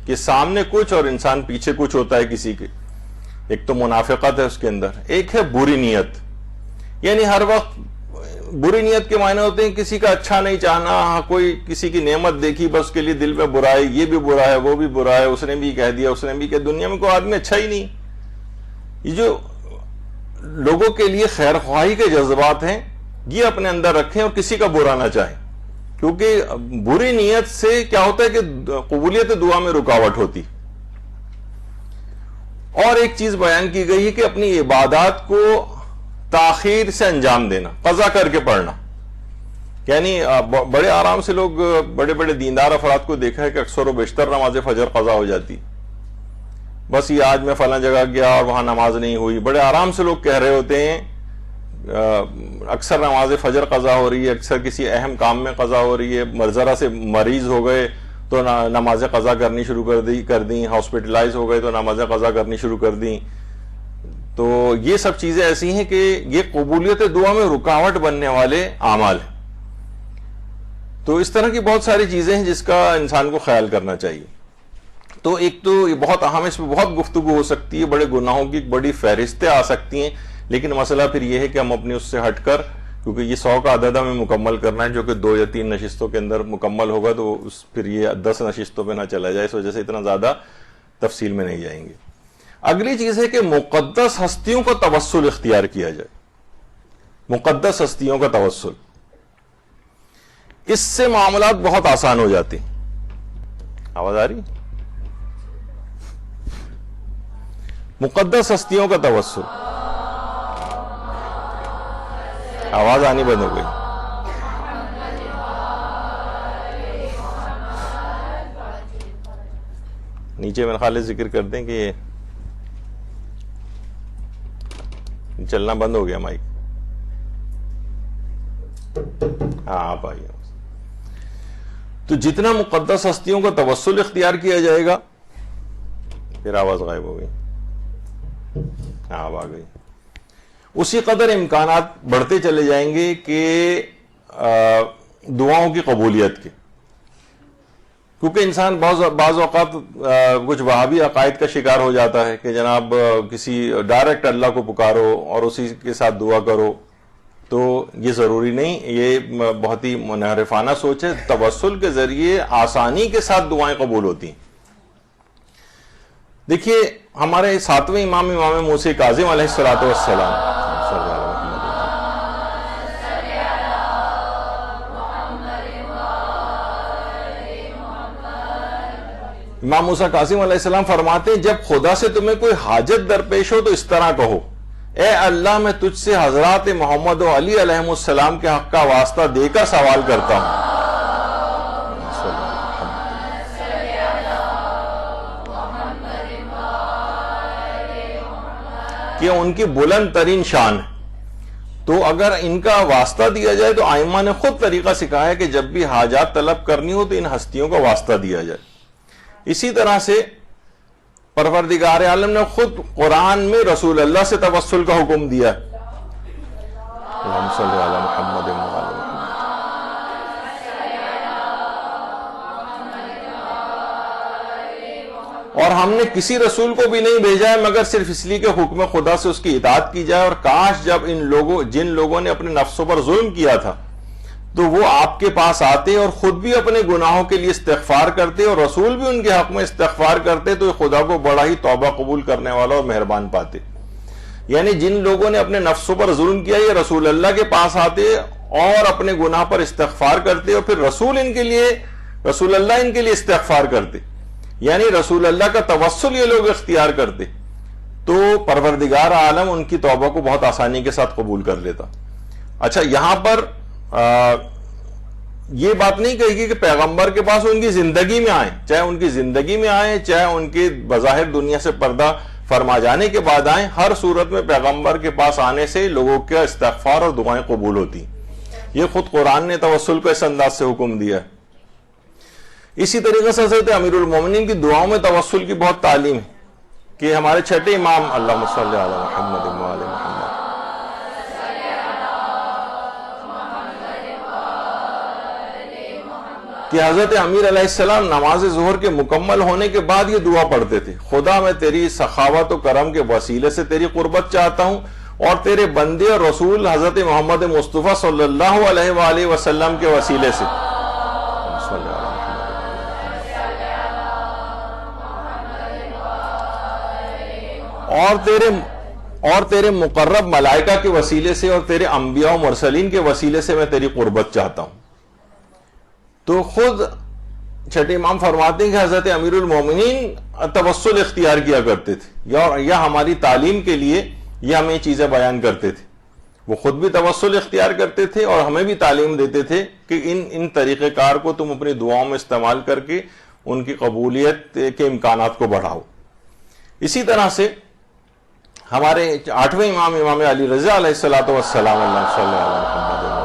کہ سامنے کچھ اور انسان پیچھے کچھ ہوتا ہے کسی کے. ایک تو منافقت ہے اس کے اندر. ایک ہے بری نیت, یعنی ہر وقت بری نیت کے معنی ہوتے ہیں کسی کا اچھا نہیں چاہنا, کوئی کسی کی نعمت دیکھی بس اس کے لیے دل میں برائی, یہ بھی برا ہے وہ بھی برا ہے, اس نے بھی کہہ دیا اس نے بھی کہہ, دنیا میں کوئی آدمی اچھا ہی نہیں. یہ جو لوگوں کے لیے خیر خواہی کے جذبات ہیں یہ اپنے اندر رکھیں اور کسی کا برا نہ چاہیں, کیونکہ بری نیت سے کیا ہوتا ہے کہ قبولیت دعا میں رکاوٹ ہوتی. اور ایک چیز بیان کی گئی ہے کہ اپنی عبادات کو تاخیر سے انجام دینا, قضا کر کے پڑھنا. یعنی بڑے آرام سے لوگ بڑے بڑے دیندار افراد کو دیکھا ہے کہ اکثر و بیشتر نماز فجر قضا ہو جاتی. بس یہ آج میں فلاں جگہ گیا اور وہاں نماز نہیں ہوئی, بڑے آرام سے لوگ کہہ رہے ہوتے ہیں اکثر نماز فجر قضا ہو رہی ہے, اکثر کسی اہم کام میں قضا ہو رہی ہے, ذرا سے مریض ہو گئے تو نماز قضا کرنی شروع کر دیں, ہاسپٹلائز ہو گئے تو نماز قضا کرنی شروع کر دیں. تو یہ سب چیزیں ایسی ہیں کہ یہ قبولیت دعا میں رکاوٹ بننے والے اعمال ہیں. تو اس طرح کی بہت ساری چیزیں ہیں جس کا انسان کو خیال کرنا چاہیے. تو ایک تو یہ بہت اہم ہے, اس میں بہت گفتگو ہو سکتی ہے, بڑے گناہوں کی بڑی فہرستیں آ سکتی ہیں, لیکن مسئلہ پھر یہ ہے کہ ہم اپنی اس سے ہٹ کر, کیونکہ یہ 100 کا عدد ہمیں مکمل کرنا ہے جو کہ 2 یا 3 نشستوں کے اندر مکمل ہوگا, تو پھر یہ 10 نشستوں پہ نہ چلا جائے, اس وجہ سے اتنا زیادہ تفصیل میں نہیں جائیں گے. اگلی چیز ہے کہ مقدس ہستیوں کا توسل اختیار کیا جائے. مقدس ہستیوں کا توسل, اس سے معاملات بہت آسان ہو جاتے ہیں. آواز آ رہی؟ مقدس ہستیوں کا توسل, آواز آنی بند ہو گئی. نیچے میرے خیال ذکر کر دیں کہ چلنا بند ہو گیا مائک. ہاں آپ آئیے. تو جتنا مقدس ہستیوں کا توسل اختیار کیا جائے گا, پھر آواز غائب ہو گئی, ہاں اب آ گئی, اسی قدر امکانات بڑھتے چلے جائیں گے کہ دعاؤں کی قبولیت کے. کیونکہ انسان بعض اوقات کچھ وہابی عقائد کا شکار ہو جاتا ہے کہ جناب کسی ڈائریکٹ اللہ کو پکارو اور اسی کے ساتھ دعا کرو, تو یہ ضروری نہیں, یہ بہت ہی منحرفانہ سوچ ہے. توسل کے ذریعے آسانی کے ساتھ دعائیں قبول ہوتی ہیں. دیکھیے ہمارے 7ویں امام موسی کاظم علیہ الصلوۃ والسلام, امام موسیٰ کاظم علیہ السلام فرماتے ہیں جب خدا سے تمہیں کوئی حاجت درپیش ہو تو اس طرح کہو, اے اللہ میں تجھ سے حضرات محمد و علی علیہ السلام کے حق کا واسطہ دے کر سوال کرتا ہوں. کہ ان کی بلند ترین شان ہے. تو اگر ان کا واسطہ دیا جائے تو ائمہ نے خود طریقہ سکھایا کہ جب بھی حاجات طلب کرنی ہو تو ان ہستیوں کا واسطہ دیا جائے. اسی طرح سے پروردگار عالم نے خود قرآن میں رسول اللہ سے توسل کا حکم دیا. اللہم صلی علی محمد و علی محمد. اور ہم نے کسی رسول کو بھی نہیں بھیجا ہے مگر صرف اس لیے کہ حکم خدا سے اس کی اطاعت کی جائے. اور کاش جب جن لوگوں نے اپنے نفسوں پر ظلم کیا تھا تو وہ آپ کے پاس آتے اور خود بھی اپنے گناہوں کے لیے استغفار کرتے اور رسول بھی ان کے حق میں استغفار کرتے تو خدا کو بڑا ہی توبہ قبول کرنے والا اور مہربان پاتے. یعنی جن لوگوں نے اپنے نفسوں پر ظلم کیا یہ رسول اللہ کے پاس آتے اور اپنے گناہ پر استغفار کرتے اور پھر رسول اللہ ان کے لیے استغفار کرتے. یعنی رسول اللہ کا توسل یہ لوگ اختیار کرتے تو پروردگار عالم ان کی توبہ کو بہت آسانی کے ساتھ قبول کر لیتا. اچھا یہاں پر یہ بات نہیں کہے گی کہ پیغمبر کے پاس ان کی زندگی میں آئیں، چاہے ان کی زندگی میں آئیں چاہے ان کے بظاہر دنیا سے پردہ فرما جانے کے بعد آئیں، ہر صورت میں پیغمبر کے پاس آنے سے لوگوں کا استغفار اور دعائیں قبول ہوتی. یہ خود قرآن نے توسل کو اس انداز سے حکم دیا ہے. اسی طریقے سے حضرت امیر المومنین کی دعاؤں میں توسل کی بہت تعلیم ہے کہ ہمارے چھٹے امام اللہم صلی علی محمد و علی محمد کہ حضرت امیر علیہ السلام نماز ظہر کے مکمل ہونے کے بعد یہ دعا پڑھتے تھے: خدا میں تیری سخاوت و کرم کے وسیلے سے تیری قربت چاہتا ہوں اور تیرے بندے اور رسول حضرت محمد مصطفیٰ صلی اللہ علیہ وآلہ وسلم کے وسیلے سے اور تیرے مقرب ملائکہ کے وسیلے سے اور تیرے انبیاء و مرسلین کے وسیلے سے میں تیری قربت چاہتا ہوں. تو خود چھٹے امام فرماتے ہیں کہ حضرت امیر المومنین توسل اختیار کیا کرتے تھے یا ہماری تعلیم کے لیے یہ ہمیں چیزیں بیان کرتے تھے. وہ خود بھی توسل اختیار کرتے تھے اور ہمیں بھی تعلیم دیتے تھے کہ ان طریقہ کار کو تم اپنی دعاؤں میں استعمال کر کے ان کی قبولیت کے امکانات کو بڑھاؤ. اسی طرح سے ہمارے 8ویں امام علی رضا علیہ الصلوۃ والسلام اللہ صلی اللہ علیہ وسلم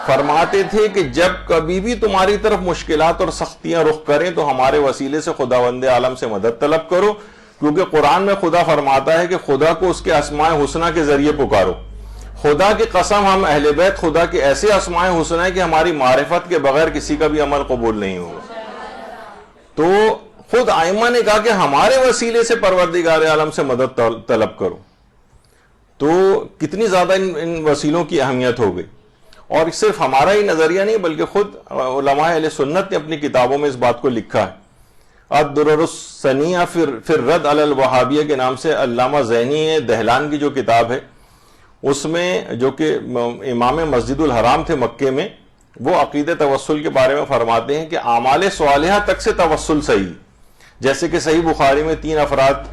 فرماتے تھے کہ جب کبھی بھی تمہاری طرف مشکلات اور سختیاں رخ کریں تو ہمارے وسیلے سے خداوند عالم سے مدد طلب کرو، کیونکہ قرآن میں خدا فرماتا ہے کہ خدا کو اس کے اسماء حسنہ کے ذریعے پکارو. خدا کی قسم ہم اہل بیت خدا کے ایسے اسماء حسنہ ہیں کہ ہماری معرفت کے بغیر کسی کا بھی عمل قبول نہیں ہوگا. تو خود ائمہ نے کہا کہ ہمارے وسیلے سے پروردگار عالم سے مدد طلب کرو. تو کتنی زیادہ ان وسیلوں کی اہمیت ہو گئی. اور صرف ہمارا ہی نظریہ نہیں بلکہ خود علماء اہل سنت نے اپنی کتابوں میں اس بات کو لکھا ہے. الدرر الثنیہ فی الرد علی الوہابیہ کے نام سے علامہ زینی دہلان کی جو کتاب ہے اس میں، جو کہ امام مسجد الحرام تھے مکے میں، وہ عقید توسل کے بارے میں فرماتے ہیں کہ اعمال صالحہ تک سے توسل صحیح. جیسے کہ صحیح بخاری میں 3 افراد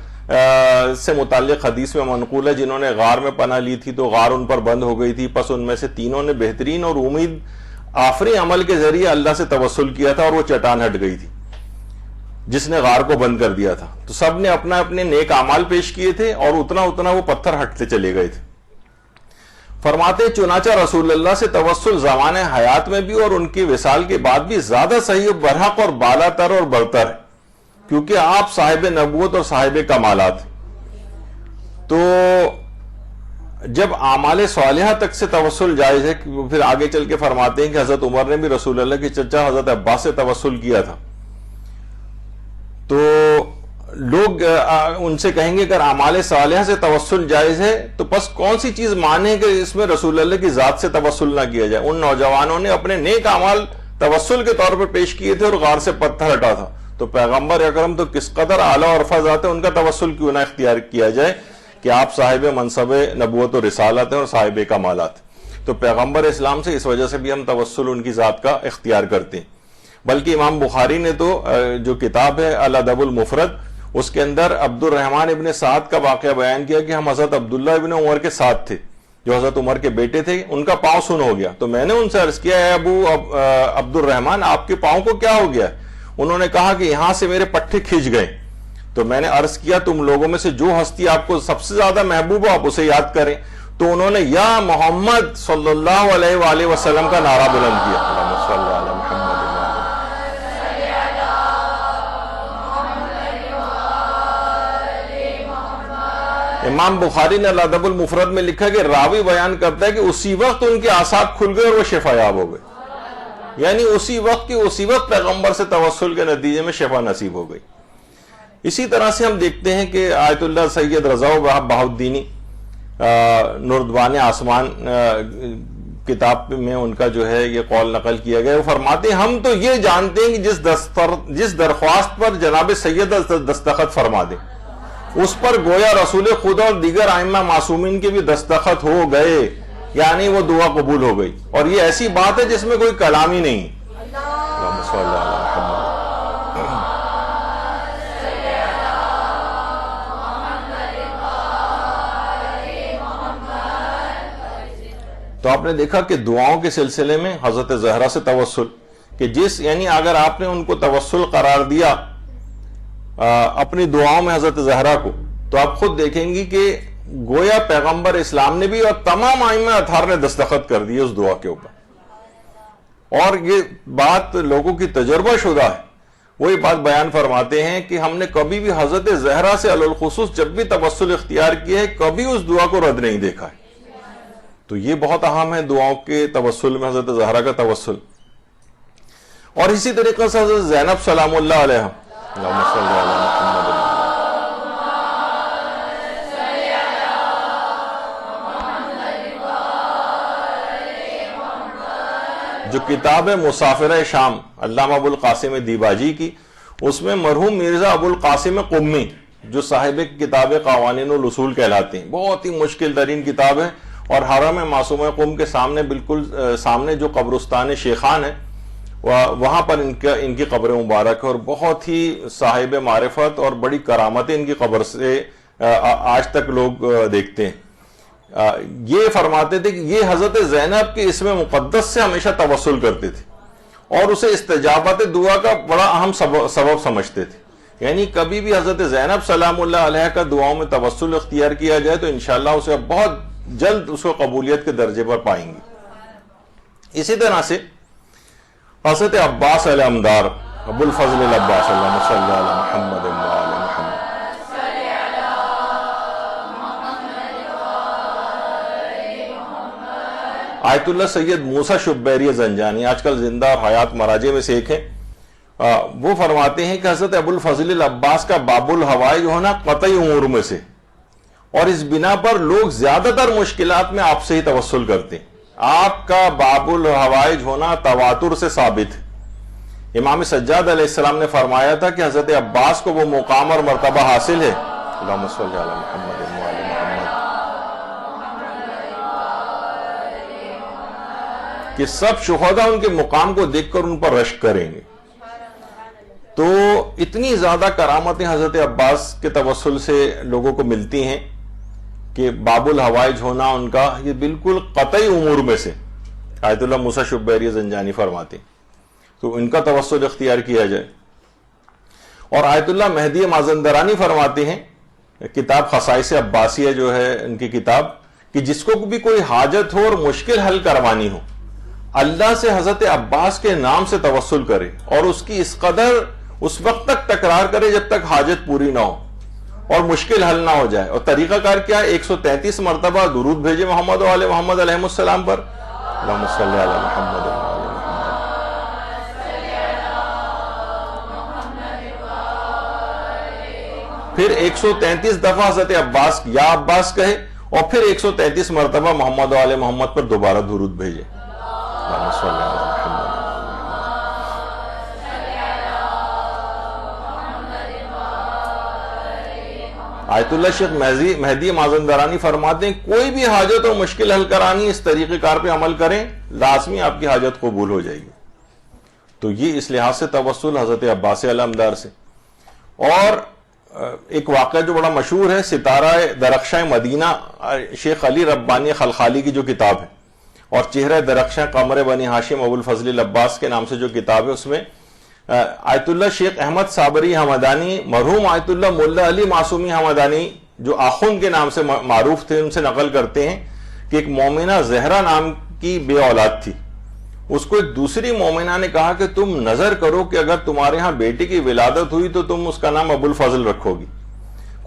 سے متعلق حدیث میں منقول ہے جنہوں نے غار میں پناہ لی تھی تو غار ان پر بند ہو گئی تھی، پس ان میں سے تینوں نے بہترین اور امید آفری عمل کے ذریعے اللہ سے توسل کیا تھا اور وہ چٹان ہٹ گئی تھی جس نے غار کو بند کر دیا تھا. تو سب نے اپنے نیک اعمال پیش کیے تھے اور اتنا وہ پتھر ہٹتے چلے گئے تھے. فرماتے چنانچہ رسول اللہ سے توسل زمان حیات میں بھی اور ان کی وصال کے بعد بھی زیادہ صحیح برحق اور بالا تر اور برتر ہے، کیونکہ آپ صاحب نبوت اور صاحب کمالات. تو جب اعمال صالحہ تک سے توسل جائز ہے، پھر آگے چل کے فرماتے ہیں کہ حضرت عمر نے بھی رسول اللہ کے چچا حضرت عباس سے توسل کیا تھا. تو لوگ ان سے کہیں گے اگر اعمال صالحہ سے توسل جائز ہے تو بس کون سی چیز مانے کہ اس میں رسول اللہ کی ذات سے توسل نہ کیا جائے. ان نوجوانوں نے اپنے نیک اعمال توسل کے طور پر پیش کیے تھے اور غار سے پتھر ہٹا تھا. تو پیغمبر اکرم تو کس قدر اعلیٰ اور عرفہ ذات ہے، ان کا توسل کیوں نہ اختیار کیا جائے کہ آپ صاحب منصب نبوت و رسالت ہیں اور صاحب کمالات. تو پیغمبر اسلام سے اس وجہ سے بھی ہم توسل ان کی ذات کا اختیار کرتے ہیں. بلکہ امام بخاری نے تو جو کتاب ہے الادب المفرد اس کے اندر عبد الرحمن ابن سعد کا واقعہ بیان کیا کہ ہم حضرت عبداللہ ابن عمر کے ساتھ تھے جو حضرت عمر کے بیٹے تھے. ان کا پاؤں سن ہو گیا تو میں نے ان سے عرض کیا اے ابو عبد الرحمن آپ کے پاؤں کو کیا ہو گیا؟ انہوں نے کہا کہ یہاں سے میرے پٹھے کھنچ گئے. تو میں نے عرض کیا تم لوگوں میں سے جو ہستی آپ کو سب سے زیادہ محبوب ہو آپ اسے یاد کریں. تو انہوں نے یا محمد صلی اللہ علیہ وآلہ وسلم کا نعرہ بلند کیا. امام بخاری نے الادب المفرد میں لکھا کہ راوی بیان کرتا ہے کہ اسی وقت ان کے اعصاب کھل گئے اور وہ شفا یاب ہو گئے، یعنی اسی وقت پیغمبر سے توسل کے نتیجے میں شفا نصیب ہو گئی۔ اسی طرح سے ہم دیکھتے ہیں کہ آیت اللہ سید رضا بہاؤالدینی نردوان آسمان کتاب میں ان کا جو ہے یہ قول نقل کیا گیا، وہ فرماتے ہیں ہم تو یہ جانتے ہیں کہ جس درخواست پر جناب سید دستخط فرما دے اس پر گویا رسول خدا اور دیگر ائمہ معصومین کے بھی دستخط ہو گئے، یعنی وہ دعا قبول ہو گئی، اور یہ ایسی بات ہے جس میں کوئی کلام ہی نہیں۔ اللہم صلی اللہ علیہ وسلم۔ تو آپ نے دیکھا کہ دعاؤں کے سلسلے میں حضرت زہرا سے توسل، کہ یعنی اگر آپ نے ان کو توسل قرار دیا اپنی دعاؤں میں حضرت زہرا کو، تو آپ خود دیکھیں گی کہ گویا پیغمبر اسلام نے بھی اور تمام ائمہ اطہار نے دستخط کر دیے اس دعا کے اوپر، اور یہ بات لوگوں کی تجربہ شدہ ہے۔ وہی بات بیان فرماتے ہیں کہ ہم نے کبھی بھی حضرت زہرا سے علی الخصوص جب بھی توسل اختیار کیا ہے کبھی اس دعا کو رد نہیں دیکھا ہے۔ تو یہ بہت اہم ہے دعاؤں کے توسل میں حضرت زہرا کا توسل۔ اور اسی طریقے سے حضرت زینب سلام اللہ علیہ، اللہم صلی علی محمد، جو کتاب ہے مسافرہ شام علامہ ابو القاسم دیباجی کی، اس میں مرحوم مرزا ابو القاسم قمی جو صاحب کتاب قوانین الاصول کہلاتے ہیں، بہت ہی مشکل ترین کتاب ہے، اور حرم معصومہ قم کے سامنے بالکل سامنے جو قبرستان شیخان ہے وہاں پر ان کی قبر مبارک ہے، اور بہت ہی صاحب معرفت اور بڑی کرامتیں ان کی قبر سے آج تک لوگ دیکھتے ہیں۔ یہ فرماتے تھے کہ یہ حضرت زینب کے اسم مقدس سے ہمیشہ توسل کرتے تھے اور اسے استجابت دعا کا بڑا اہم سبب سمجھتے تھے، یعنی کبھی بھی حضرت زینب سلام اللہ علیہ کا دعاؤں میں توسل اختیار کیا جائے تو انشاءاللہ اسے بہت جلد اس کو قبولیت کے درجے پر پائیں گے۔ اسی طرح سے حضرت عباس علمدار ابو الفضل العباس، اللہم صلی علی محمد وآل محمد، آیت اللہ سید موسیٰ شبیری زنجانی آج کل زندہ اور حیات مراجع میں سے ایک ہیں، وہ فرماتے ہیں کہ حضرت ابو الفضل العباس کا باب الحوائج جو ہونا قطعی امور میں سے، اور اس بنا پر لوگ زیادہ تر مشکلات میں آپ سے ہی توسل کرتے ہیں۔ آپ کا باب الحوائج ہونا تواتر سے ثابت ہے۔ امام سجاد علیہ السلام نے فرمایا تھا کہ حضرت عباس کو وہ مقام اور مرتبہ حاصل ہے، اللہم صلی علی محمد وآل محمد، کہ سب شہداء ان کے مقام کو دیکھ کر ان پر رشک کریں گے۔ تو اتنی زیادہ کرامتیں حضرت عباس کے توسل سے لوگوں کو ملتی ہیں کہ باب الحوائج ہونا ان کا یہ بالکل قطعی امور میں سے، آیت اللہ موسیٰ شبیری زنجانی فرماتے ہیں، تو ان کا توسل اختیار کیا جائے۔ اور آیت اللہ مہدی مازندرانی فرماتے ہیں، کتاب خصائص عباسیہ جو ہے ان کی کتاب، کہ جس کو بھی کوئی حاجت ہو اور مشکل حل کروانی ہو، اللہ سے حضرت عباس کے نام سے توسل کرے اور اس کی اس قدر اس وقت تک تکرار کرے جب تک حاجت پوری نہ ہو اور مشکل حل نہ ہو جائے۔ اور طریقہ کار کیا ہے؟ 133 مرتبہ درود بھیجے محمد و آل محمد علیہ السلام پر، اللہم صلی علی محمد و آل محمد، پھر 133 دفعہ حضرت عباس یا عباس کہے، اور پھر 133 مرتبہ محمد و آل محمد پر دوبارہ درود بھیجے، اللہم صلی علی محمد۔ آیت اللہ شیخ مہدی مازندرانی فرماتے ہیں کوئی بھی حاجت اور مشکل حل کرانی اس طریقہ کار پہ عمل کریں، لازمی آپ کی حاجت قبول ہو جائے گی۔ تو یہ اس لحاظ سے توسل حضرت عباس علمدار سے۔ اور ایک واقعہ جو بڑا مشہور ہے، ستارہ درخشاں مدینہ، شیخ علی ربانی خلخالی کی جو کتاب ہے، اور چہرہ درخشاں قمر بنی ہاشم ابو الفضل العباس کے نام سے جو کتاب ہے، اس میں آیت اللہ شیخ احمد صابری حمدانی، مرحوم آیت اللہ مولا علی معصومی حمدانی جو آخوند کے نام سے معروف تھے، ان سے نقل کرتے ہیں کہ ایک مومنہ زہرا نام کی بے اولاد تھی۔ اس کو ایک دوسری مومنہ نے کہا کہ تم نظر کرو کہ اگر تمہارے ہاں بیٹی کی ولادت ہوئی تو تم اس کا نام ابو الفضل رکھو گی۔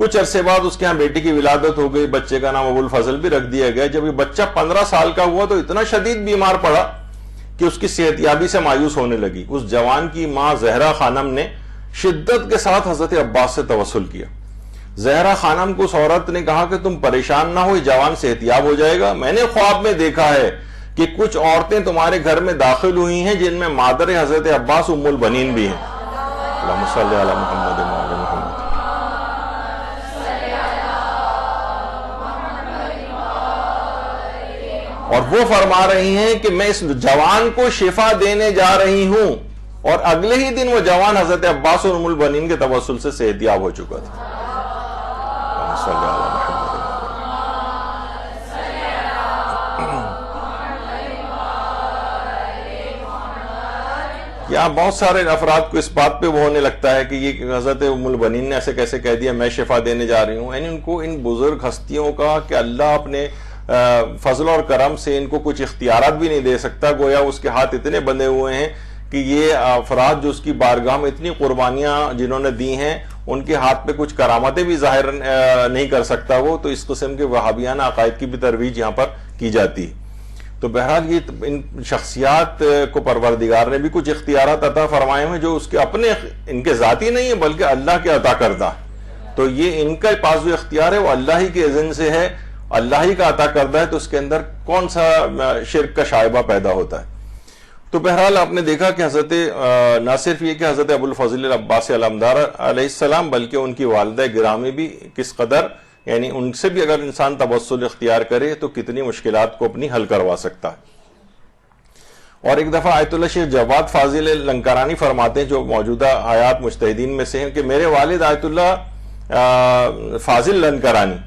کچھ عرصے بعد اس کے ہاں بیٹی کی ولادت ہو گئی، بچے کا نام ابو الفضل بھی رکھ دیا گیا۔ جب یہ بچہ 15 سال کا ہوا تو اتنا شدید بیمار پڑا کہ اس کی صحت یابی سے مایوس ہونے لگی۔ اس جوان کی ماں زہرا خانم نے شدت کے ساتھ حضرت عباس سے توسل کیا۔ زہرا خانم کو اس عورت نے کہا کہ تم پریشان نہ ہو، جوان صحت یاب ہو جائے گا۔ میں نے خواب میں دیکھا ہے کہ کچھ عورتیں تمہارے گھر میں داخل ہوئی ہیں جن میں مادر حضرت عباس ام البنین بھی ہیں۔ اللہم صلی علی محمد وعلی محمد۔ اور وہ فرما رہی ہیں کہ میں اس جوان کو شفا دینے جا رہی ہوں، اور اگلے ہی دن وہ جوان حضرت عباس اور ام البنین کے توسل سے صحت یاب ہو چکا تھا۔ صلی اللہ علیہ وسلم۔ یہاں بہت سارے افراد کو اس بات پہ وہ ہونے لگتا ہے کہ یہ حضرت ام البنین نے ایسے کیسے کہہ دیا میں شفا دینے جا رہی ہوں، یعنی ان کو ان بزرگ ہستیوں کا کہ اللہ اپنے فضل اور کرم سے ان کو کچھ اختیارات بھی نہیں دے سکتا، گویا اس کے ہاتھ اتنے بندھے ہوئے ہیں کہ یہ افراد جو اس کی بارگاہ میں اتنی قربانیاں جنہوں نے دی ہیں ان کے ہاتھ پہ کچھ کرامتیں بھی ظاہر نہیں کر سکتا وہ، تو اس قسم کے وہابیانہ عقائد کی بھی ترویج یہاں پر کی جاتی ہے۔ تو بہرحال یہ ان شخصیات کو پروردگار نے بھی کچھ اختیارات عطا فرمائے ہیں جو اس کے اپنے ان کے ذاتی نہیں ہیں بلکہ اللہ کے عطا کردہ، تو یہ ان کا پاس جو اختیار ہے وہ اللہ ہی کے اذن سے ہے، اللہ ہی کا عطا کردہ ہے، تو اس کے اندر کون سا شرک کا شائبہ پیدا ہوتا ہے۔ تو بہرحال آپ نے دیکھا کہ حضرت نہ صرف یہ کہ حضرت ابو الفضل العباس علمدار علیہ السلام بلکہ ان کی والدہ گرامی بھی کس قدر، یعنی ان سے بھی اگر انسان توسل اختیار کرے تو کتنی مشکلات کو اپنی حل کروا سکتا ہے۔ اور ایک دفعہ آیت اللہ شیخ جواد فاضل لنکرانی فرماتے ہیں جو موجودہ حیات مجتہدین میں سے ہیں کہ میرے والد آیت اللہ فاضل لنکرانی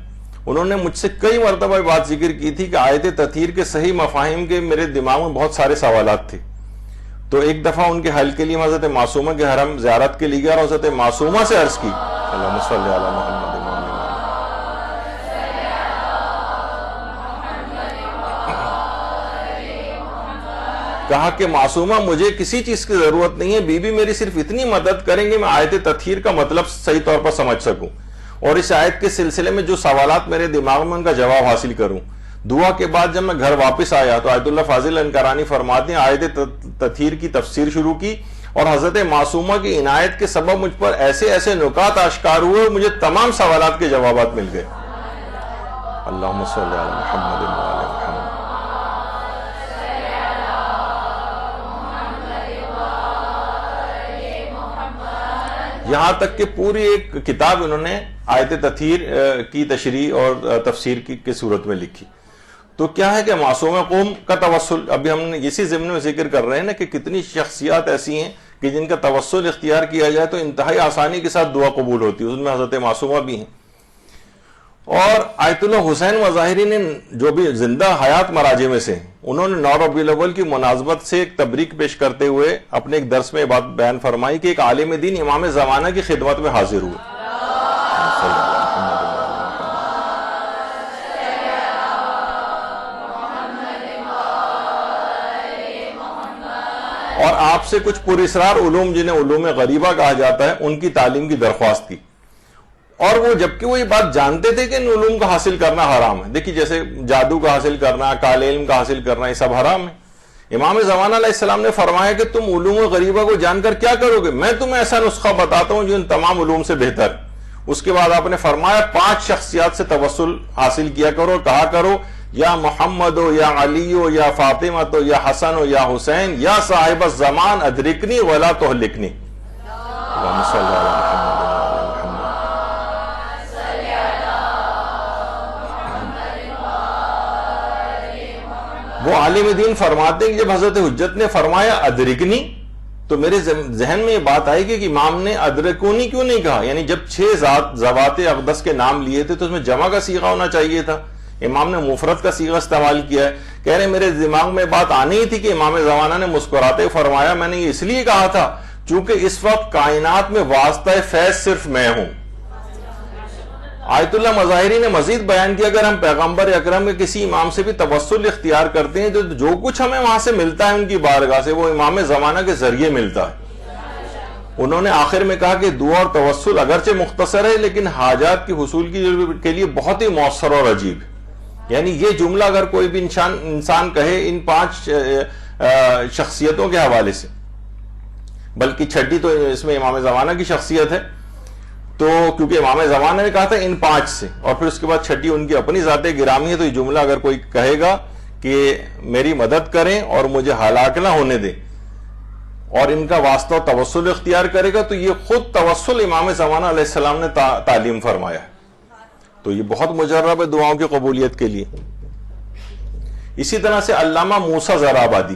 انہوں نے مجھ سے کئی مرتبہ بات ذکر کی تھی کہ آیت تطہیر کے صحیح مفاہیم کے میرے دماغ میں بہت سارے سوالات تھے، تو ایک دفعہ ان کے حل کے لیے حضرت معصومہ کے حرم زیارت کے لیے گیا اور حضرت معصومہ سے عرض کی اللہم صلی علی محمد کہا کہ معصومہ مجھے کسی چیز کی ضرورت نہیں ہے، بی بی میری صرف اتنی مدد کریں گے میں آیت تطہیر کا مطلب صحیح طور پر سمجھ سکوں اور اس آیت کے سلسلے میں جو سوالات میرے دماغ میں ان کا جواب حاصل کروں۔ دعا کے بعد جب میں گھر واپس آیا تو آیت اللہ فاضل انکرانی فرماتے ہیں آیت تطہیر کی تفسیر شروع کی اور حضرت معصومہ کی عنایت کے سبب مجھ پر ایسے ایسے نکات آشکار ہوئے، مجھے تمام سوالات کے جوابات مل گئے۔ اللہم صلی علی محمد وعلی محمد۔ یہاں تک کہ پوری ایک کتاب انہوں نے آیت تطہیر کی تشریح اور تفسیر کی صورت میں لکھی۔ تو کیا ہے کہ معصوم قوم کا توسل، ابھی ہم اسی ضمن میں ذکر کر رہے ہیں نا کہ کتنی شخصیات ایسی ہیں کہ جن کا توسل اختیار کیا جائے تو انتہائی آسانی کے ساتھ دعا قبول ہوتی ہے، اس میں حضرت معصومہ بھی ہیں۔ اور آیت اللہ حسین مظاہری نے جو بھی زندہ حیات مراجع میں سے انہوں نے 9 ربیع الاول کی مناسبت سے ایک تبریک پیش کرتے ہوئے اپنے ایک درس میں بات بیان فرمائی کہ ایک عالم دین امام زمانہ کی خدمت میں حاضر ہوئے اور آپ سے کچھ پراسرار علوم جنہیں علوم غریبہ کہا جاتا ہے ان کی تعلیم کی درخواست کی، اور وہ جبکہ وہ یہ بات جانتے تھے کہ ان علوم کا حاصل کرنا حرام ہے۔ دیکھیے جیسے جادو کا حاصل کرنا، کالے علم کا حاصل کرنا، یہ سب حرام ہے۔ امام زمانہ علیہ السلام نے فرمایا کہ تم علوم غریبہ کو جان کر کیا کرو گے؟ میں تمہیں ایسا نسخہ بتاتا ہوں جو ان تمام علوم سے بہتر ہے۔ اس کے بعد آپ نے فرمایا 5 شخصیات سے توسل حاصل کیا کرو، کہا کرو یا محمد ہو یا علی ہو یا فاطمہ ہو یا حسن ہو یا حسین یا صاحب الزمان ادرکنی ولا تہلکنی۔ اللہم صلی علی محمد۔ وہ عالم دین فرماتے ہیں کہ جب حضرت حجت نے فرمایا ادرکنی تو میرے ذہن میں یہ بات آئی کہ امام نے ادرکونی کیوں نہیں کہا، یعنی جب 6 ذوات اقدس کے نام لیے تھے تو اس میں جمع کا صیغہ ہونا چاہیے تھا، امام نے مفرد کا صیغہ استعمال کیا ہے۔ کہہ رہے میرے دماغ میں بات آنی ہی تھی کہ امام زمانہ نے مسکراتے فرمایا میں نے یہ اس لیے کہا تھا چونکہ اس وقت کائنات میں واسطہ فیض صرف میں ہوں۔ آیت اللہ مظاہری نے مزید بیان کیا اگر ہم پیغمبر اکرم کے کسی امام سے بھی توسل اختیار کرتے ہیں تو جو کچھ ہمیں وہاں سے ملتا ہے ان کی بارگاہ سے وہ امام زمانہ کے ذریعے ملتا ہے۔ انہوں نے آخر میں کہا کہ دعا اور توسل اگرچہ مختصر ہے لیکن حاجات کی حصول کے لیے بہت ہی مؤثر اور عجیب ہے. یعنی یہ جملہ اگر کوئی بھی انسان کہے ان 5 شخصیتوں کے حوالے سے، بلکہ چھٹی تو اس میں امام زمانہ کی شخصیت ہے، تو کیونکہ امام زمانہ نے کہا تھا ان 5 سے، اور پھر اس کے بعد چھٹی ان کی اپنی ذات گرامی ہے، تو یہ جملہ اگر کوئی کہے گا کہ میری مدد کریں اور مجھے ہلاک نہ ہونے دیں، اور ان کا واسطہ توسل اختیار کرے گا، تو یہ خود توسل امام زمانہ علیہ السلام نے تعلیم فرمایا ہے. تو یہ بہت مجرب ہے دعاؤں کی قبولیت کے لیے. اسی طرح سے علامہ موسیٰ زرابادی،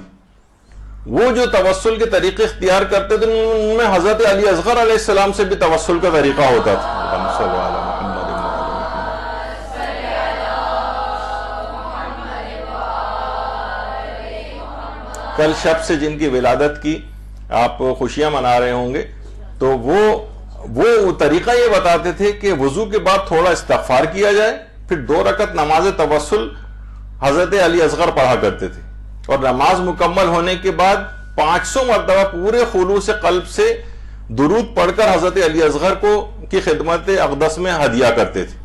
وہ جو توسل کے طریقے اختیار کرتے تھے ان میں حضرت علی اصغر علیہ السلام سے بھی توسل کا طریقہ ہوتا تھا. کل شب سے جن کی ولادت کی آپ خوشیاں منا رہے ہوں گے، تو وہ طریقہ یہ بتاتے تھے کہ وضو کے بعد تھوڑا استغفار کیا جائے، پھر 2 رکعت نماز توسل حضرت علی اصغر پڑھا کرتے تھے، اور نماز مکمل ہونے کے بعد 500 مرتبہ پورے خلوص قلب سے درود پڑھ کر حضرت علی اصغر کی خدمت اقدس میں ہدیہ کرتے تھے.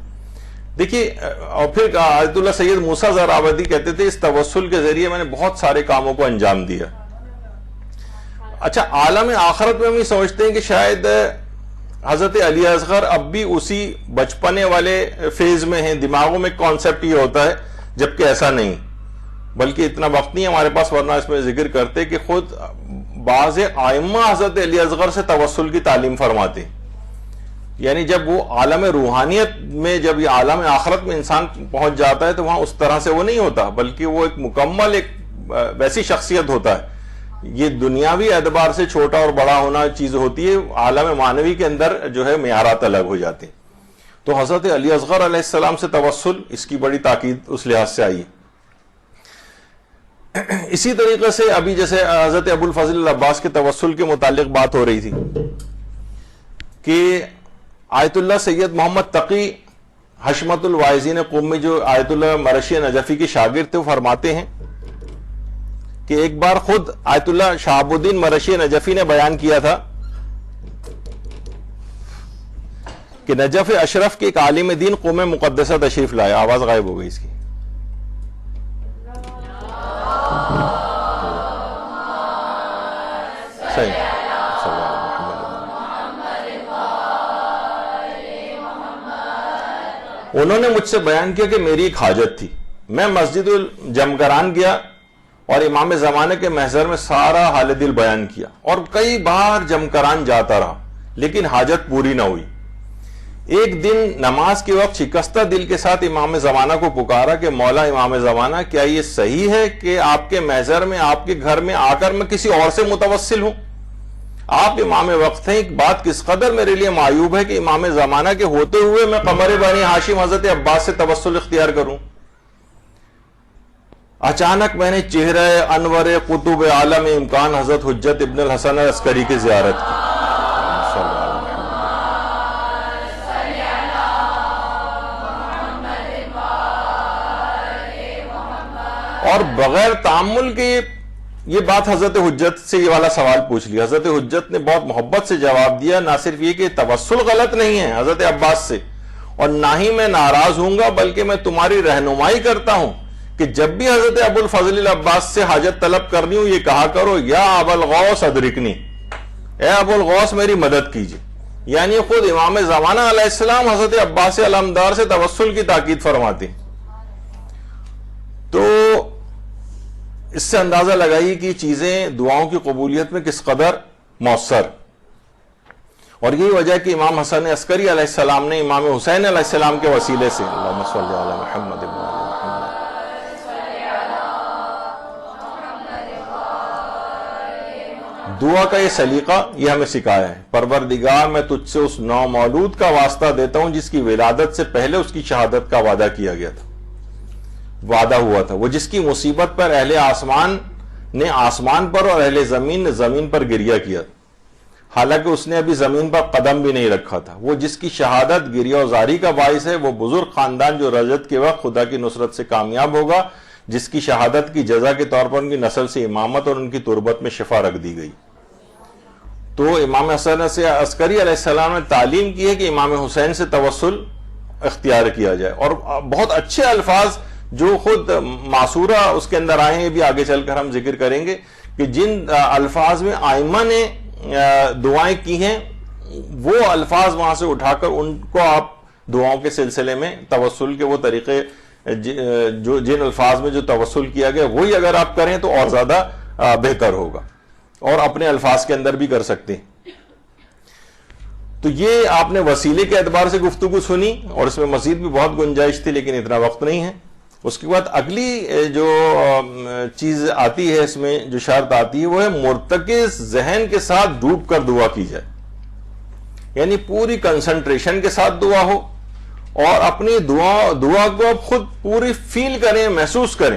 دیکھیے، اور پھر آیت اللہ سید موسیٰ زرابادی کہتے تھے اس توسل کے ذریعے میں نے بہت سارے کاموں کو انجام دیا. اچھا، عالم آخرت میں ہم یہ سمجھتے ہیں کہ شاید حضرت علی اصغر اب بھی اسی بچپنے والے فیز میں ہیں، دماغوں میں کانسیپٹ یہ ہوتا ہے، جبکہ ایسا نہیں، بلکہ اتنا وقت نہیں ہمارے پاس، ورنہ اس میں ذکر کرتے کہ خود بعض ائمہ حضرت علی اصغر سے توسل کی تعلیم فرماتے. یعنی جب وہ عالم روحانیت میں، جب یہ عالم آخرت میں انسان پہنچ جاتا ہے تو وہاں اس طرح سے وہ نہیں ہوتا، بلکہ وہ ایک مکمل ایک ویسی شخصیت ہوتا ہے. یہ دنیاوی اعتبار سے چھوٹا اور بڑا ہونا چیز ہوتی ہے، عالم معنوی کے اندر جو ہے معیارات الگ ہو جاتے ہیں. تو حضرت علی اصغر علیہ السلام سے توسل، اس کی بڑی تاکید اس لحاظ سے آئی. اسی طریقے سے ابھی جیسے حضرت ابو الفضل العباس کے توسل کے متعلق بات ہو رہی تھی کہ آیت اللہ سید محمد تقی حشمت الواعظین قومی، جو آیت اللہ مرشی نجفی کے شاگرد تھے، وہ فرماتے ہیں کہ ایک بار خود آیت اللہ شہاب الدین مرشی نجفی نے بیان کیا تھا کہ نجف اشرف کے ایک عالم دین قوم مقدسہ تشریف لائے. آواز غائب ہو گئی اس کی. صحیح. انہوں نے مجھ سے بیان کیا کہ میری ایک حاجت تھی. میں مسجد الجمکران گیا اور امام زمانے کے محضر میں سارا حال دل بیان کیا، اور کئی بار جمکران جاتا رہا لیکن حاجت پوری نہ ہوئی. ایک دن نماز کے وقت شکستہ دل کے ساتھ امام زمانہ کو پکارا کہ مولا امام زمانہ، کیا یہ صحیح ہے کہ آپ کے محضر میں، آپ کے گھر میں آ کر میں کسی اور سے متوسل ہوں؟ آپ امام وقت ہیں. ایک بات کس قدر میرے لیے معیوب ہے کہ امام زمانہ کے ہوتے ہوئے میں قمر بنی ہاشم حضرت عباس سے توسل اختیار کروں. اچانک میں نے چہرہ انور قطب عالم امکان حضرت حجت ابن الحسن عسکری کی زیارت کی. اور بغیر تعامل کے یہ بات حضرت حجت سے یہ والا سوال پوچھ لیا. حضرت حجت نے بہت محبت سے جواب دیا، نہ صرف یہ کہ توسل غلط نہیں ہے حضرت عباس سے، اور نہ ہی میں ناراض ہوں گا، بلکہ میں تمہاری رہنمائی کرتا ہوں کہ جب بھی حضرت ابو الفضل العباس سے حاجت طلب کرنی ہو، یہ کہا کرو یا ابا الغوث ادرکنی، اے ابو الغوث میری مدد کیجیے. یعنی خود امام زمانہ علیہ السلام حضرت عباس علمدار سے توسل کی تاکید فرماتے. تو اس سے اندازہ لگائیے کہ چیزیں دعاؤں کی قبولیت میں کس قدر مؤثر. اور یہی وجہ ہے کہ امام حسن عسکری علیہ السلام نے امام حسین علیہ السلام کے وسیلے سے، اللہم صلی علی محمد و علی محمد، دعا کا یہ سلیقہ یہ ہمیں سکھایا ہے. پروردگار میں تجھ سے اس نو مولود کا واسطہ دیتا ہوں جس کی ولادت سے پہلے اس کی شہادت کا وعدہ کیا گیا تھا، وعدہ ہوا تھا. وہ جس کی مصیبت پر اہل آسمان نے آسمان پر اور اہل زمین نے زمین پر گریہ کیا، حالانکہ اس نے ابھی زمین پر قدم بھی نہیں رکھا تھا. وہ جس کی شہادت گریہ و زاری کا باعث ہے، وہ بزرگ خاندان جو رجت کے وقت خدا کی نصرت سے کامیاب ہوگا، جس کی شہادت کی جزا کے طور پر ان کی نسل سے امامت اور ان کی تربت میں شفا رکھ دی گئی. تو امام حسن عسکری علیہ السلام نے تعلیم کی ہے کہ امام حسین سے توسل اختیار کیا جائے، اور بہت اچھے الفاظ جو خود معصورہ اس کے اندر آئے ہیں، بھی آگے چل کر ہم ذکر کریں گے کہ جن الفاظ میں آئمہ نے دعائیں کی ہیں وہ الفاظ وہاں سے اٹھا کر ان کو آپ دعاؤں کے سلسلے میں توسل کے وہ طریقے جو جن الفاظ میں جو توسل کیا گیا وہی اگر آپ کریں تو اور زیادہ بہتر ہوگا، اور اپنے الفاظ کے اندر بھی کر سکتے ہیں۔ تو یہ آپ نے وسیلے کے اعتبار سے گفتگو سنی، اور اس میں مزید بھی بہت گنجائش تھی لیکن اتنا وقت نہیں ہے۔ اس کے بعد اگلی جو چیز آتی ہے، اس میں جو شرط آتی ہے وہ ہے مرتکز ذہن کے ساتھ ڈوب کر دعا کی جائے، یعنی پوری کنسنٹریشن کے ساتھ دعا ہو، اور اپنی دعا کو آپ خود پوری فیل کریں، محسوس کریں۔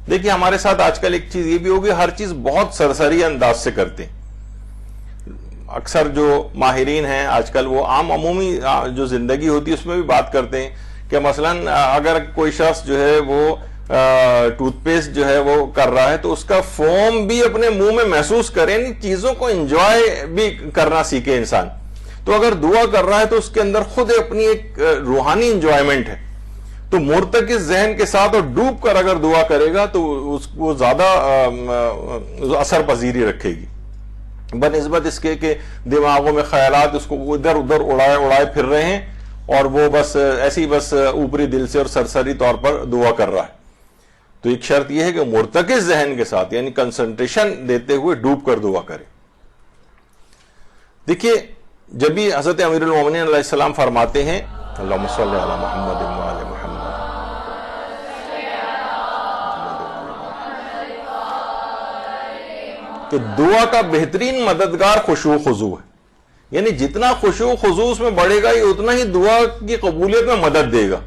دیکھیے ہمارے ساتھ آج کل ایک چیز یہ بھی ہوگی، ہر چیز بہت سرسری انداز سے کرتے ہیں۔ اکثر جو ماہرین ہیں آج کل وہ عمومی جو زندگی ہوتی ہے اس میں بھی بات کرتے ہیں کہ مثلا اگر کوئی شخص جو ہے وہ ٹوتھ پیسٹ جو ہے وہ کر رہا ہے تو اس کا فوم بھی اپنے منہ میں محسوس کریں، چیزوں کو انجوائے بھی کرنا سیکھے انسان۔ تو اگر دعا کر رہا ہے تو اس کے اندر خود اپنی ایک روحانی انجوائمنٹ ہے، تو مرتکز ذہن کے ساتھ اور ڈوب کر اگر دعا کرے گا تو وہ زیادہ اثر پذیری رکھے گی، بنسبت اس کے کہ دماغوں میں خیالات اس کو ادھر ادھر اڑائے پھر رہے ہیں، اور وہ بس ایسی بس اوپری دل سے اور سرسری طور پر دعا کر رہا ہے۔ تو ایک شرط یہ ہے کہ مرتکز ذہن کے ساتھ یعنی کنسنٹریشن دیتے ہوئے ڈوب کر دعا کرے۔ دیکھیے جب بھی حضرت امیر المومنین علیہ السلام فرماتے ہیں اللہم صلی علی محمد وعلی محمد، کہ دعا کا بہترین مددگار خشوع خضوع ہے، یعنی جتنا خشوع خضوع اس میں بڑھے گا یہ اتنا ہی دعا کی قبولیت میں مدد دے گا،